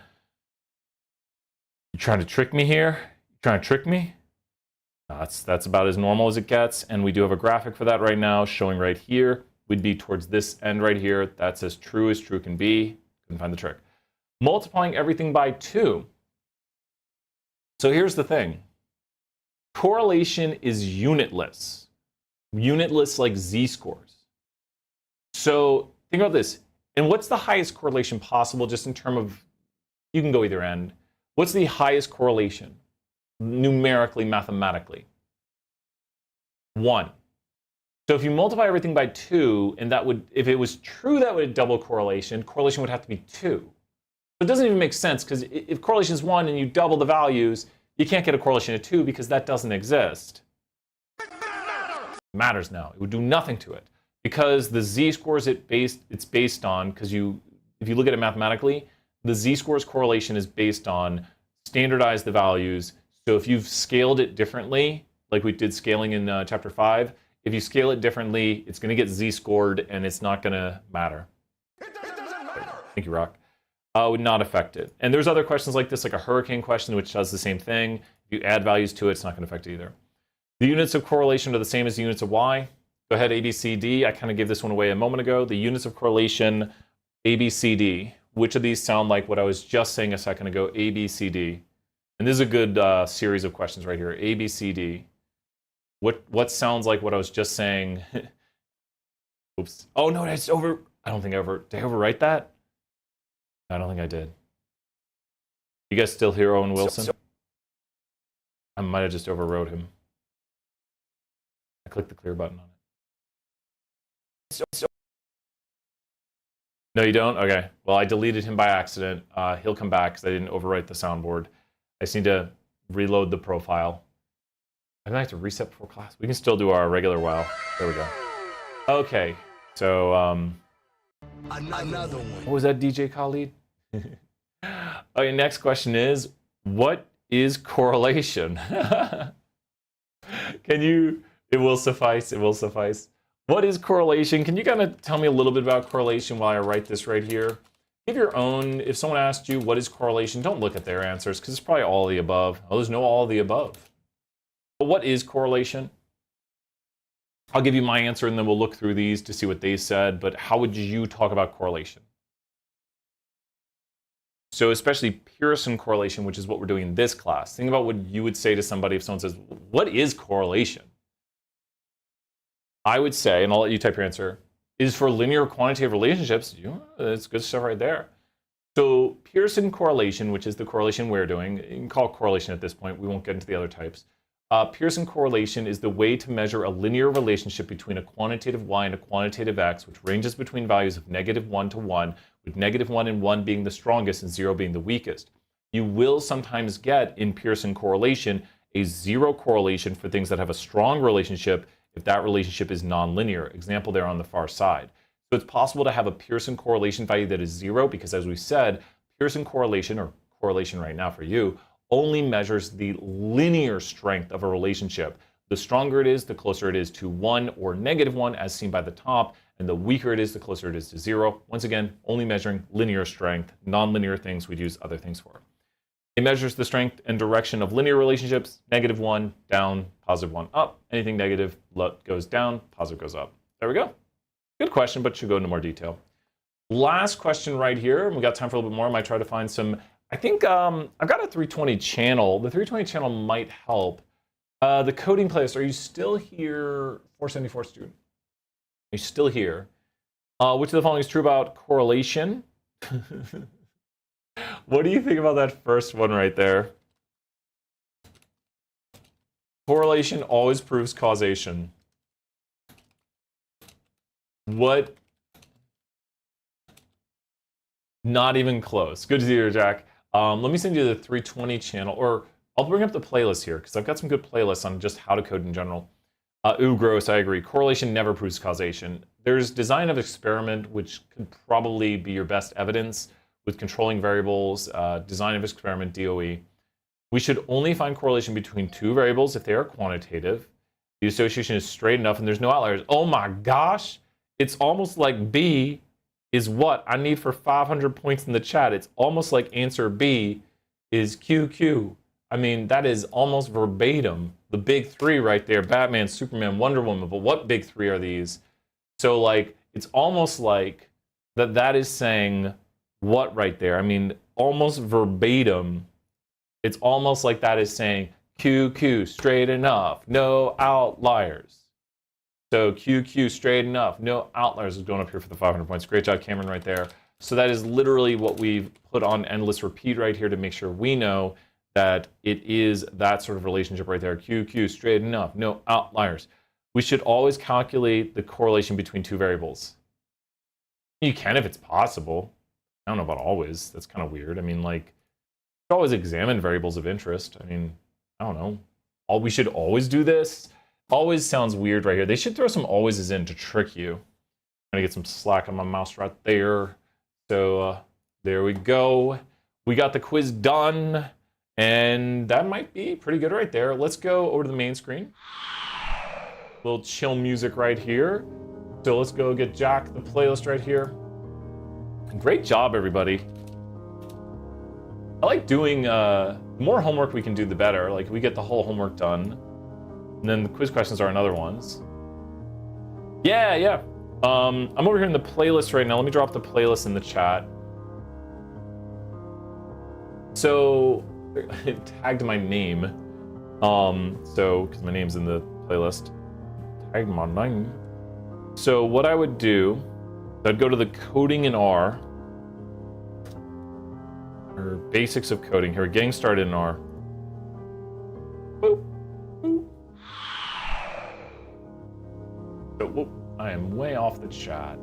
Speaker 3: You trying to trick me here? You trying to trick me? No, that's about as normal as it gets, and we do have a graphic for that right now, showing right here. We'd be towards this end right here. That's as true can be. Couldn't find the trick. Multiplying everything by 2. So here's the thing. Correlation is unitless. Unitless like z-scores. So think about this. And what's the highest correlation possible just in terms of, you can go either end. What's the highest correlation numerically, mathematically? 1. So if you multiply everything by 2, and that would, if it was true, that would double correlation. Correlation would have to be 2. So it doesn't even make sense because if correlation is 1 and you double the values, you can't get a correlation of 2 because that doesn't exist. It matters now. It would do nothing to it because the z-scores it's based on, because if you look at it mathematically, the z-scores correlation is based on standardize the values. So if you've scaled it differently, like we did scaling in chapter 5, if you scale it differently, it's going to get z-scored and it's not going to matter. Thank you, Rock. Would not affect it. And there's other questions like this, like a hurricane question, which does the same thing. If you add values to it, it's not going to affect it either. The units of correlation are the same as the units of y. Go ahead, A, B, C, D. I kind of gave this one away a moment ago. The units of correlation, A, B, C, D. Which of these sound like what I was just saying a second ago? A, B, C, D. And this is a good series of questions right here. A, B, C, D. What sounds like what I was just saying? Oops. Oh no, it's over. I don't think did I overwrite that? I don't think I did. You guys still hear Owen Wilson? I might have just overwrote him. I clicked the clear button on it. No, you don't? Okay. Well, I deleted him by accident. He'll come back because I didn't overwrite the soundboard. I just need to reload the profile. I'm going to have to reset before class. We can still do our regular WoW. There we go. Okay. So,
Speaker 4: another one.
Speaker 3: What was that, DJ Khalid? Okay, next question is, what is correlation? It will suffice. What is correlation? Can you kind of tell me a little bit about correlation while I write this right here? Give your own, if someone asked you what is correlation, don't look at their answers because it's probably all of the above. Oh, there's no all of the above. But what is correlation? I'll give you my answer and then we'll look through these to see what they said, but how would you talk about correlation? So especially Pearson correlation, which is what we're doing in this class. Think about what you would say to somebody if someone says, what is correlation? I would say, and I'll let you type your answer, is for linear quantitative relationships. That's good stuff right there. So Pearson correlation, which is the correlation we're doing, you can call it correlation at this point. We won't get into the other types. Pearson correlation is the way to measure a linear relationship between a quantitative y and a quantitative x, which ranges between values of -1 to 1, with -1 and 1 being the strongest and 0 being the weakest. You will sometimes get in Pearson correlation a zero correlation for things that have a strong relationship if that relationship is nonlinear. Example there on the far side. So it's possible to have a Pearson correlation value that is 0 because, as we said, Pearson correlation, or correlation right now for you, only measures the linear strength of a relationship. The stronger it is, the closer it is to 1 or -1 as seen by the top, and the weaker it is, the closer it is to 0. Once again, only measuring linear strength. Nonlinear things we'd use other things for. It measures the strength and direction of linear relationships, -1, down, +1, up. Anything negative goes down, positive goes up. There we go. Good question, but should go into more detail. Last question right here, and we got time for a little bit more. I might try to find some, I think I've got a 320 channel. The 320 channel might help. The coding playlist, are you still here, 474 student? Are you still here? Which of the following is true about correlation? What do you think about that first one right there? Correlation always proves causation. What? Not even close. Good to see you, Jack. Let me send you the 320 channel, or I'll bring up the playlist here because I've got some good playlists on just how to code in general. Ooh, gross, I agree. Correlation never proves causation. There's design of experiment, which could probably be your best evidence with controlling variables, design of experiment, DOE. We should only find correlation between two variables if they are quantitative. The association is straight enough and there's no outliers. Oh my gosh, it's almost like B is what I need for 500 points in the chat. It's almost like answer B is QQ. I mean, that is almost verbatim. The big three right there, Batman, Superman, Wonder Woman, but what big three are these? So like, it's almost like that is saying what right there? I mean, almost verbatim. It's almost like that is saying QQ, straight enough, no outliers. So QQ, straight enough, no outliers is going up here for the 500 points. Great job, Cameron, right there. So that is literally what we've put on endless repeat right here to make sure we know that it is that sort of relationship right there. QQ, straight enough, no outliers. We should always calculate the correlation between two variables. You can if it's possible. I don't know about always. That's kind of weird. I mean, like, you always examine variables of interest. I mean, I don't know. We should always do this. Always sounds weird right here. They should throw some alwayses in to trick you. I'm gonna get some slack on my mouse right there. So there we go. We got the quiz done, and that might be pretty good right there. Let's go over to the main screen. A little chill music right here. So let's go get Jack the playlist right here. Great job, everybody. I like doing, the more homework we can do, the better. Like, we get the whole homework done. And then the quiz questions are in other ones. Yeah. I'm over here in the playlist right now. Let me drop the playlist in the chat. So, it tagged my name. Because my name's in the playlist. Tagged my name. So what I would do, I'd go to the coding in R, or basics of coding. Here, we're getting started in R. Boop, boop. So, whoop, I am way off the chat.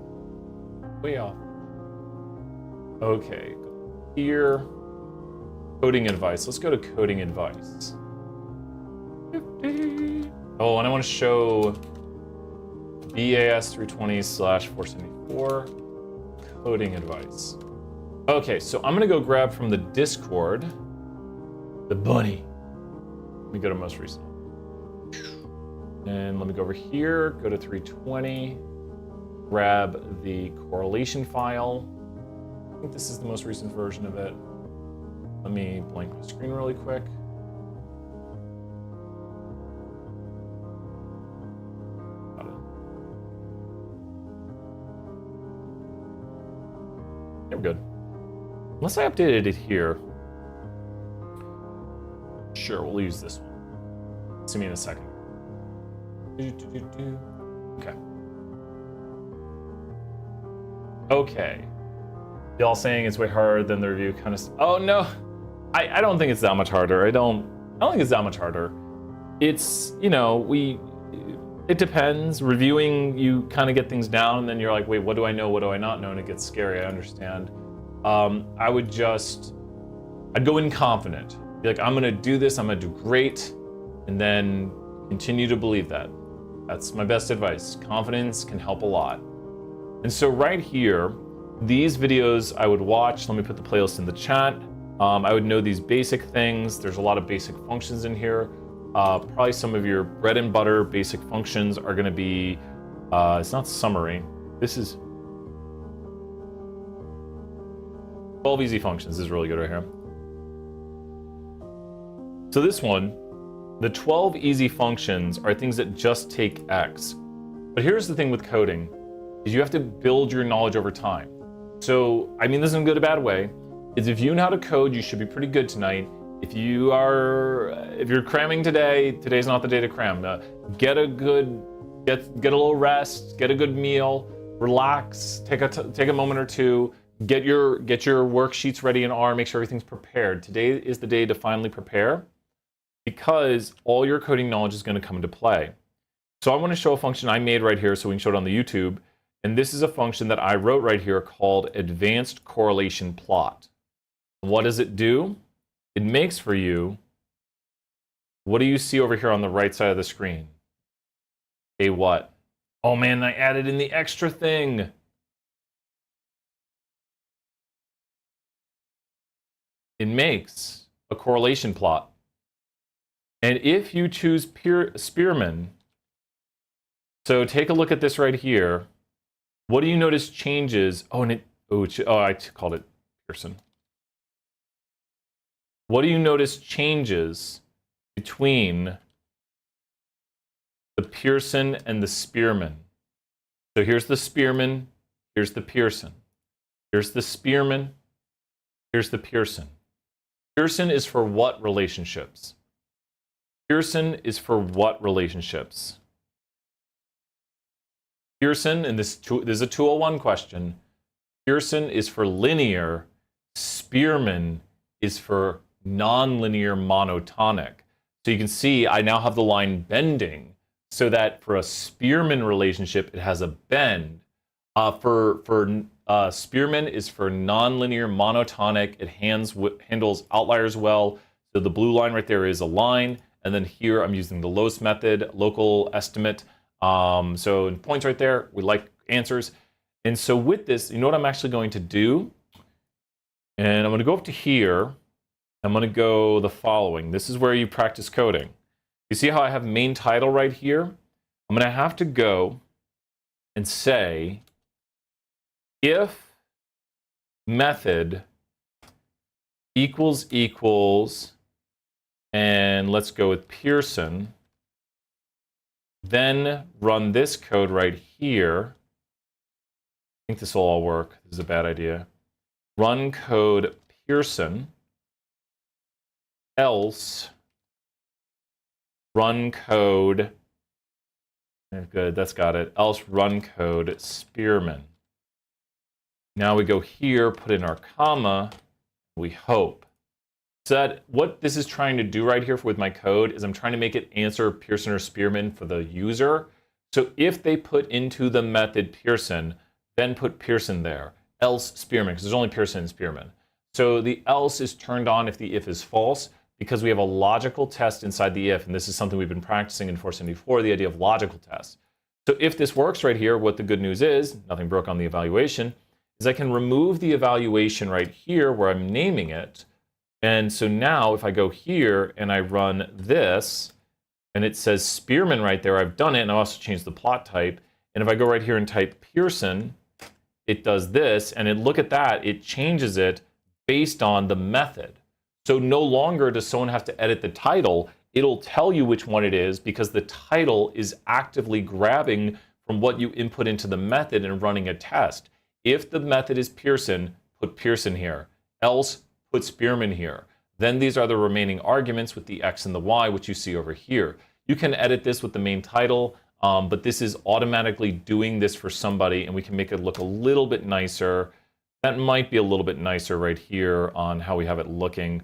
Speaker 3: Way off. Okay, here, coding advice. Let's go to coding advice. Oh, and I want to show BAS 320/474 coding advice. Okay, so I'm gonna go grab from the Discord the bunny. Let me go to most recent. And let me go over here, go to 320, grab the correlation file. I think this is the most recent version of it. Let me blank the screen really quick. Got it. Yeah, we're good. Unless I updated it here. Sure, we'll use this one. See me in a second. Okay. Okay. Y'all saying it's way harder than the review kind of. Oh no, I don't think it's that much harder. I don't think it's that much harder. It's, you know, it depends. Reviewing, you kind of get things down, and then you're like, wait, what do I know? What do I not know? And it gets scary. I understand. I'd go in confident. Be like, I'm gonna do this. I'm gonna do great, and then continue to believe that. That's my best advice. Confidence can help a lot. And so right here, these videos I would watch. Let me put the playlist in the chat. I would know these basic things. There's a lot of basic functions in here. Probably some of your bread and butter basic functions are going to be, it's not summary. This is 12 easy functions. This is really good right here. So this one, the 12 easy functions are things that just take X. But here's the thing with coding, is you have to build your knowledge over time. So, I mean this in a good or bad way, is if you know how to code, you should be pretty good tonight. If you're cramming today, today's not the day to cram. Get a little rest, get a good meal, relax, take a moment or two, get your worksheets ready in R, make sure everything's prepared. Today is the day to finally prepare, because all your coding knowledge is going to come into play. So I want to show a function I made right here so we can show it on the YouTube. And this is a function that I wrote right here called advanced correlation plot. What does it do? It makes for you, what do you see over here on the right side of the screen? A what? Oh man, I added in the extra thing. It makes a correlation plot. And if you choose Spearman, so take a look at this right here. What do you notice changes? I called it Pearson. What do you notice changes between the Pearson and the Spearman? So here's the Spearman, here's the Pearson. Here's the Spearman, here's the Pearson. Pearson is for what relationships? Pearson is for what relationships? Pearson, and this is a 201 question, Pearson is for linear, Spearman is for nonlinear monotonic. So you can see I now have the line bending, so that for a Spearman relationship, it has a bend. Spearman is for nonlinear monotonic. It handles outliers well. So the blue line right there is a line. And then here I'm using the LOESS method, local estimate. So in points right there, we like answers. And so with this, you know what I'm actually going to do? And I'm going to go up to here. I'm going to go the following. This is where you practice coding. You see how I have main title right here? I'm going to have to go and say, if method equals, and let's go with Pearson, then run this code right here. I think this will all work. This is a bad idea. Run code Pearson, else run code, good, that's got it, else run code Spearman. Now we go here, put in our comma, we hope. So that what this is trying to do right here with my code is I'm trying to make it answer Pearson or Spearman for the user. So if they put into the method Pearson, then put Pearson there, else Spearman, because there's only Pearson and Spearman. So the else is turned on if the if is false, because we have a logical test inside the if, and this is something we've been practicing in 474, the idea of logical tests. So if this works right here, what the good news is, nothing broke on the evaluation, is I can remove the evaluation right here where I'm naming it. And so now if I go here and I run this, and it says Spearman right there. I've done it, and I also changed the plot type. And if I go right here and type Pearson, it does this, and look at that, it changes it based on the method. So no longer does someone have to edit the title, it'll tell you which one it is because the title is actively grabbing from what you input into the method and running a test. If the method is Pearson, put Pearson here. Else, put Spearman here. Then these are the remaining arguments with the X and the Y, which you see over here. You can edit this with the main title, but this is automatically doing this for somebody, and we can make it look a little bit nicer. That might be a little bit nicer right here on how we have it looking.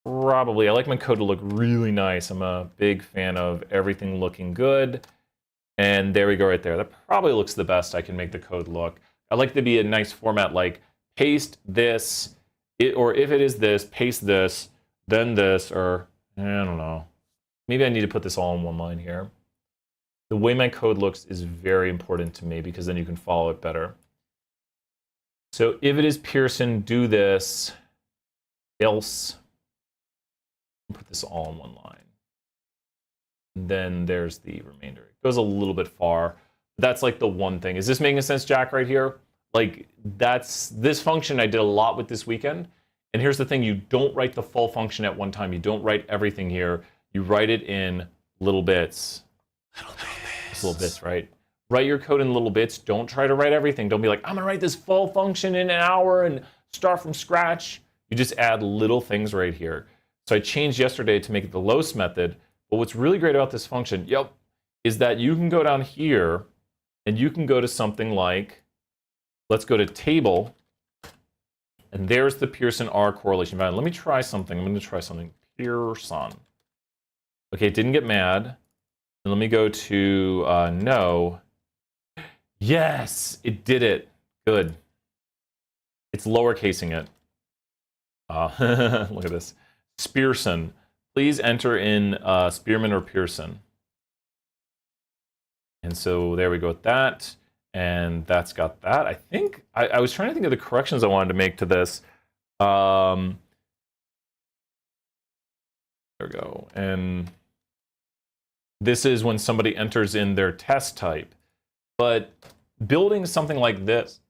Speaker 3: Probably. I like my code to look really nice. I'm a big fan of everything looking good. And there we go right there. That probably looks the best I can make the code look. I like to be a nice format like paste this, or if it is this, paste this, then this, or I don't know. Maybe I need to put this all in one line here. The way my code looks is very important to me because then you can follow it better. So if it is Pearson, do this, else. Put this all in one line. And then there's the remainder. It goes a little bit far. That's like the one thing. Is this making sense, Jack, right here? Like that's this function I did a lot with this weekend. And here's the thing, you don't write the full function at one time. You don't write everything here. You write it in little bits. Little bits, right? Write your code in little bits. Don't try to write everything. Don't be like, I'm gonna write this full function in an hour and start from scratch. You just add little things right here. So I changed yesterday to make it the LOS method. But what's really great about this function, is that you can go down here and you can go to something like, let's go to table, and there's the Pearson R correlation value. Let me try something. I'm going to try something. Pearson. Okay, it didn't get mad. And let me go to no. Yes, it did it. Good. It's lowercasing it. Look at this. Spearson. Please enter in Spearman or Pearson. And so there we go with that. And that's got that. I think, I was trying to think of the corrections I wanted to make to this. There we go. And this is when somebody enters in their test type. But building something like this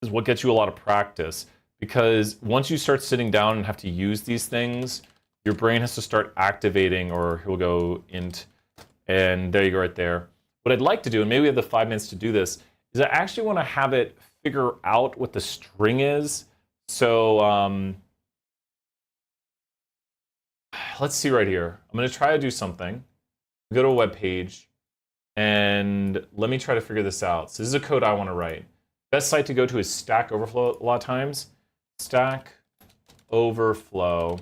Speaker 3: is what gets you a lot of practice. Because once you start sitting down and have to use these things, your brain has to start activating, or he'll go int, and there you go right there. What I'd like to do, and maybe we have the 5 minutes to do this, is I actually want to have it figure out what the string is. So let's see right here. I'm going to try to do something. Go to a web page, and let me try to figure this out. So this is a code I want to write. Best site to go to is Stack Overflow a lot of times. Stack Overflow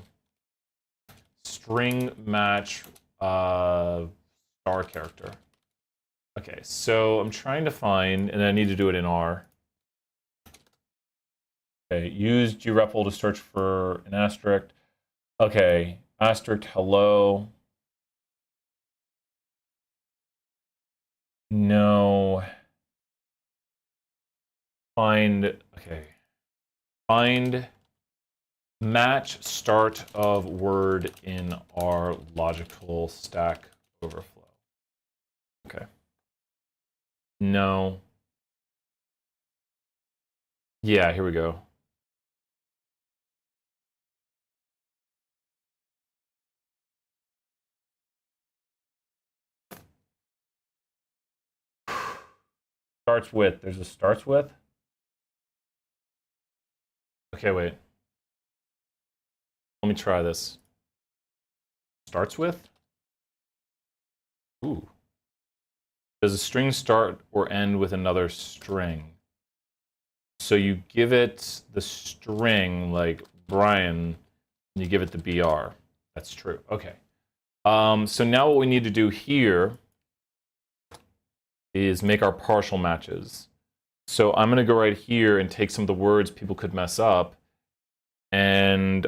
Speaker 3: string match star character. Okay, so I'm trying to find, and I need to do it in R. Okay, use grepl to search for an asterisk. Okay, asterisk hello. No. Find, okay. Find match start of word in our logical Stack Overflow. Okay. No. Yeah, here we go. Starts with, there's a starts with. Okay, wait. Let me try this. Starts with? Ooh. Does a string start or end with another string? So you give it the string, like Brian, and you give it the BR. That's true. Okay. So now what we need to do here is make our partial matches. So I'm going to go right here and take some of the words people could mess up. And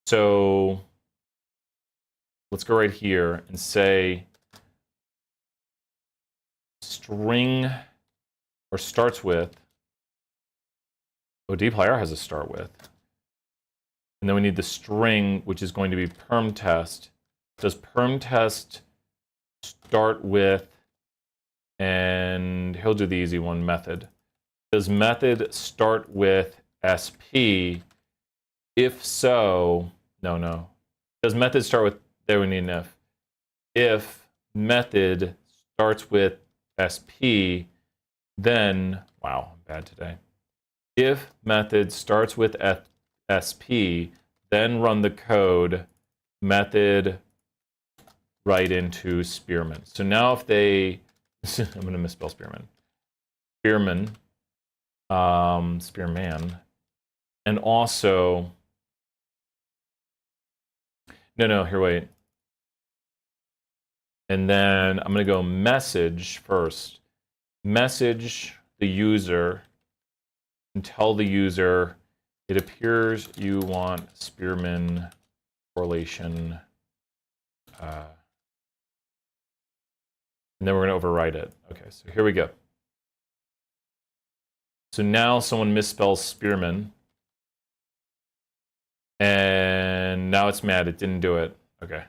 Speaker 3: so let's go right here and say string or starts with. Oh, dplyr has a start with. And then we need the string, which is going to be perm test. Does perm test start with, and he'll do the easy one, method. Does method start with SP? If so, no. Does method start with, there we need an if. If method starts with SP, then, wow, I'm bad today. If method starts with SP, then run the code method right into Spearman. So now if they, I'm going to misspell Spearman. Spearman, Spearman, and also, no, here, wait. And then I'm going to go message first. Message the user and tell the user, it appears you want Spearman correlation. And then we're going to overwrite it. Okay, so here we go. So now someone misspells Spearman. And now it's mad. It didn't do it. Okay.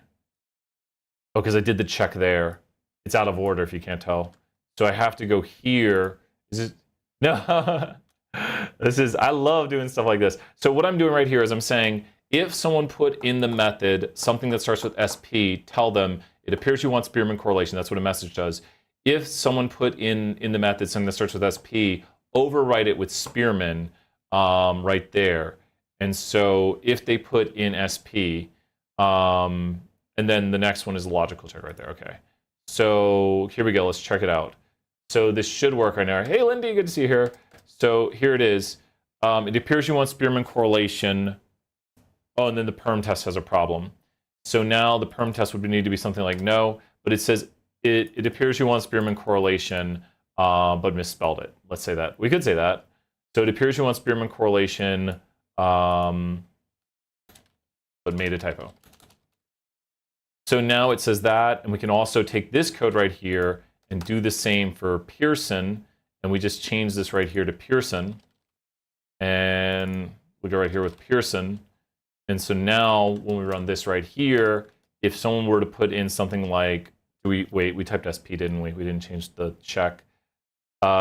Speaker 3: Oh, because I did the check there. It's out of order if you can't tell. So I have to go here. Is it? No. This is, I love doing stuff like this. So what I'm doing right here is I'm saying, if someone put in the method something that starts with SP, tell them, it appears you want Spearman correlation. That's what a message does. If someone put in the method something that starts with SP, overwrite it with Spearman right there. And so if they put in SP, and then the next one is the logical check right there. Okay. So here we go. Let's check it out. So this should work right now. Hey, Lindy, good to see you here. So here it is. It appears you want Spearman correlation. Oh, and then the perm test has a problem. So now the perm test would need to be something like no, but it says it appears you want Spearman correlation, but misspelled it. Let's say that. We could say that. So it appears you want Spearman correlation, but made a typo. So now it says that, and we can also take this code right here and do the same for Pearson, and we just change this right here to Pearson, and we go right here with Pearson. And so now when we run this right here, if someone were to put in something like, we typed SP, didn't we? We didn't change the check.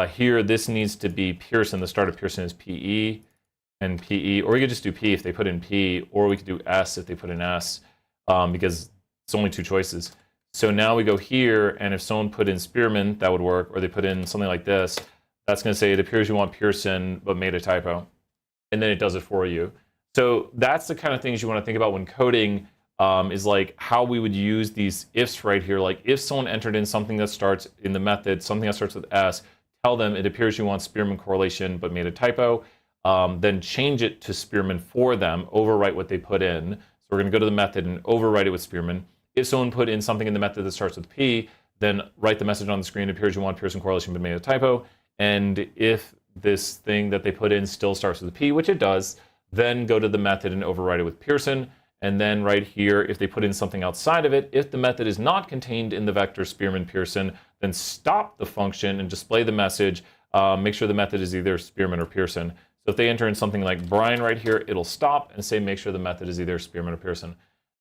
Speaker 3: Here, this needs to be Pearson. The start of Pearson is PE and PE, or we could just do P if they put in P, or we could do S if they put in S, because it's only two choices. So now we go here, and if someone put in Spearman, that would work, or they put in something like this, that's going to say, it appears you want Pearson, but made a typo. And then it does it for you. So that's the kind of things you want to think about when coding, is like how we would use these ifs right here. Like if someone entered in something that starts in the method, something that starts with S, tell them it appears you want Spearman correlation but made a typo, then change it to Spearman for them, overwrite what they put in. So we're going to go to the method and overwrite it with Spearman. If someone put in something in the method that starts with P, then write the message on the screen, it appears you want Pearson correlation but made a typo. And if this thing that they put in still starts with P, which it does, then go to the method and overwrite it with Pearson. And then right here, if they put in something outside of it, if the method is not contained in the vector Spearman Pearson, then stop the function and display the message. Make sure the method is either Spearman or Pearson. So if they enter in something like Brian right here, it'll stop and say make sure the method is either Spearman or Pearson.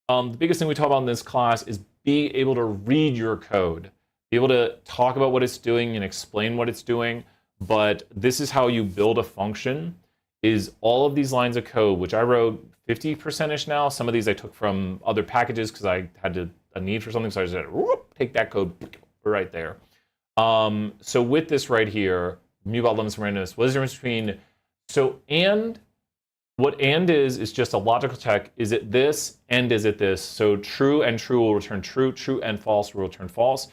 Speaker 3: The biggest thing we talk about in this class is being able to read your code, be able to talk about what it's doing and explain what it's doing. But this is how you build a function, is all of these lines of code, which I wrote 50%-ish now. Some of these I took from other packages because I had a need for something. So I just said, whoop, take that code right there. So with this right here, mu-bot limits and randomness, what is the difference between, so and, what and is just a logical check. Is it this and is it this? So true and true will return true, true and false will return false.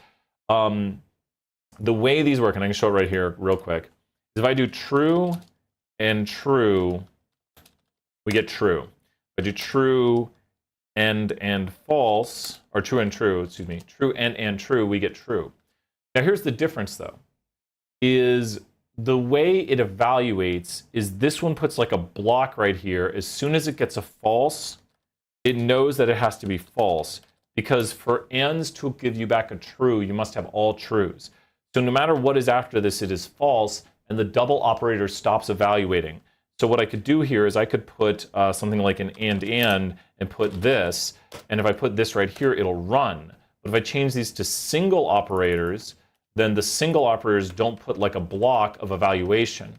Speaker 3: The way these work, and I can show it right here real quick, is if I do true and true, we get true. If I do true and false, or true and true, excuse me, true and true, we get true. Now here's the difference though, is the way it evaluates is this one puts like a block right here. As soon as it gets a false, it knows that it has to be false, because for ands to give you back a true, you must have all trues. So no matter what is after this, it is false, and the double operator stops evaluating. So what I could do here is I could put something like an and put this, and if I put this right here, it'll run. But if I change these to single operators, then the single operators don't put like a block of evaluation.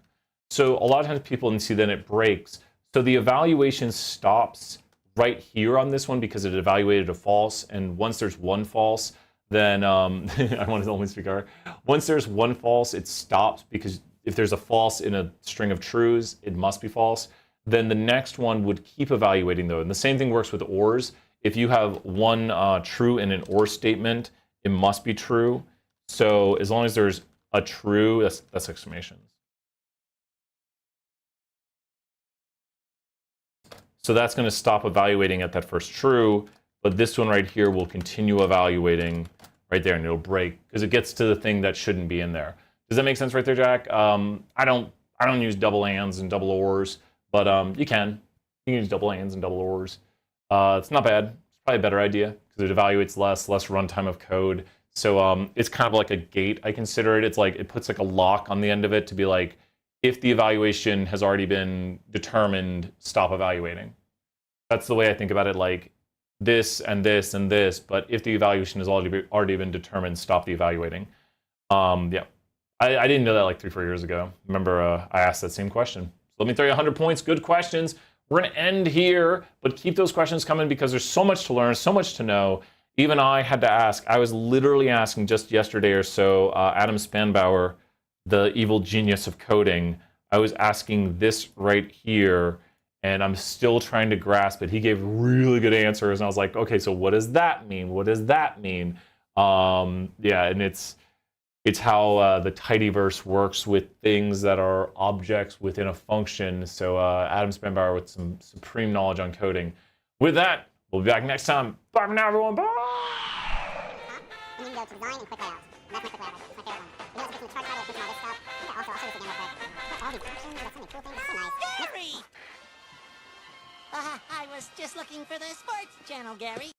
Speaker 3: So a lot of times people see then it breaks. So the evaluation stops right here on this one because it evaluated a false, and once there's one false, then I want to only speak R. Once there's one false, it stops, because if there's a false in a string of trues, it must be false. Then the next one would keep evaluating though. And the same thing works with ORs. If you have one true in an OR statement, it must be true. So as long as there's a true, that's exclamations. So that's going to stop evaluating at that first true, but this one right here will continue evaluating right there, and it'll break because it gets to the thing that shouldn't be in there. Does that make sense right there, Jack? I don't use double ands and double ors, but you can use double ands and double ors. It's not bad. It's probably a better idea because it evaluates less runtime of code. So it's kind of like a gate, I consider it. It's like it puts like a lock on the end of it to be like, if the evaluation has already been determined, stop evaluating. That's the way I think about it, like this and this and this, but if the evaluation has already been determined, stop the evaluating. Yeah, I didn't know that like 3-4 years ago. Remember, I asked that same question. So let me throw you 100 points, good questions. We're gonna end here, but keep those questions coming because there's so much to learn, so much to know. Even I had to ask, I was literally asking just yesterday or so, Adam Spanbauer, the evil genius of coding, I was asking this right here, and I'm still trying to grasp it. He gave really good answers, and I was like, okay, so what does that mean? What does that mean? Yeah, and it's how the tidyverse works with things that are objects within a function. So Adam Spanbauer with some supreme knowledge on coding. With that, we'll be back next time. Bye for now, everyone. Bye!
Speaker 1: And you can go to design and quick layout. That's my quick layout. It's my favorite one. You know, it's the chart title, it's all this stuff. Yeah, also, I'll show this again real quick. Look at all these options, that's so many cool things, it's so nice.
Speaker 2: Gary! I was just looking for the sports channel, Gary.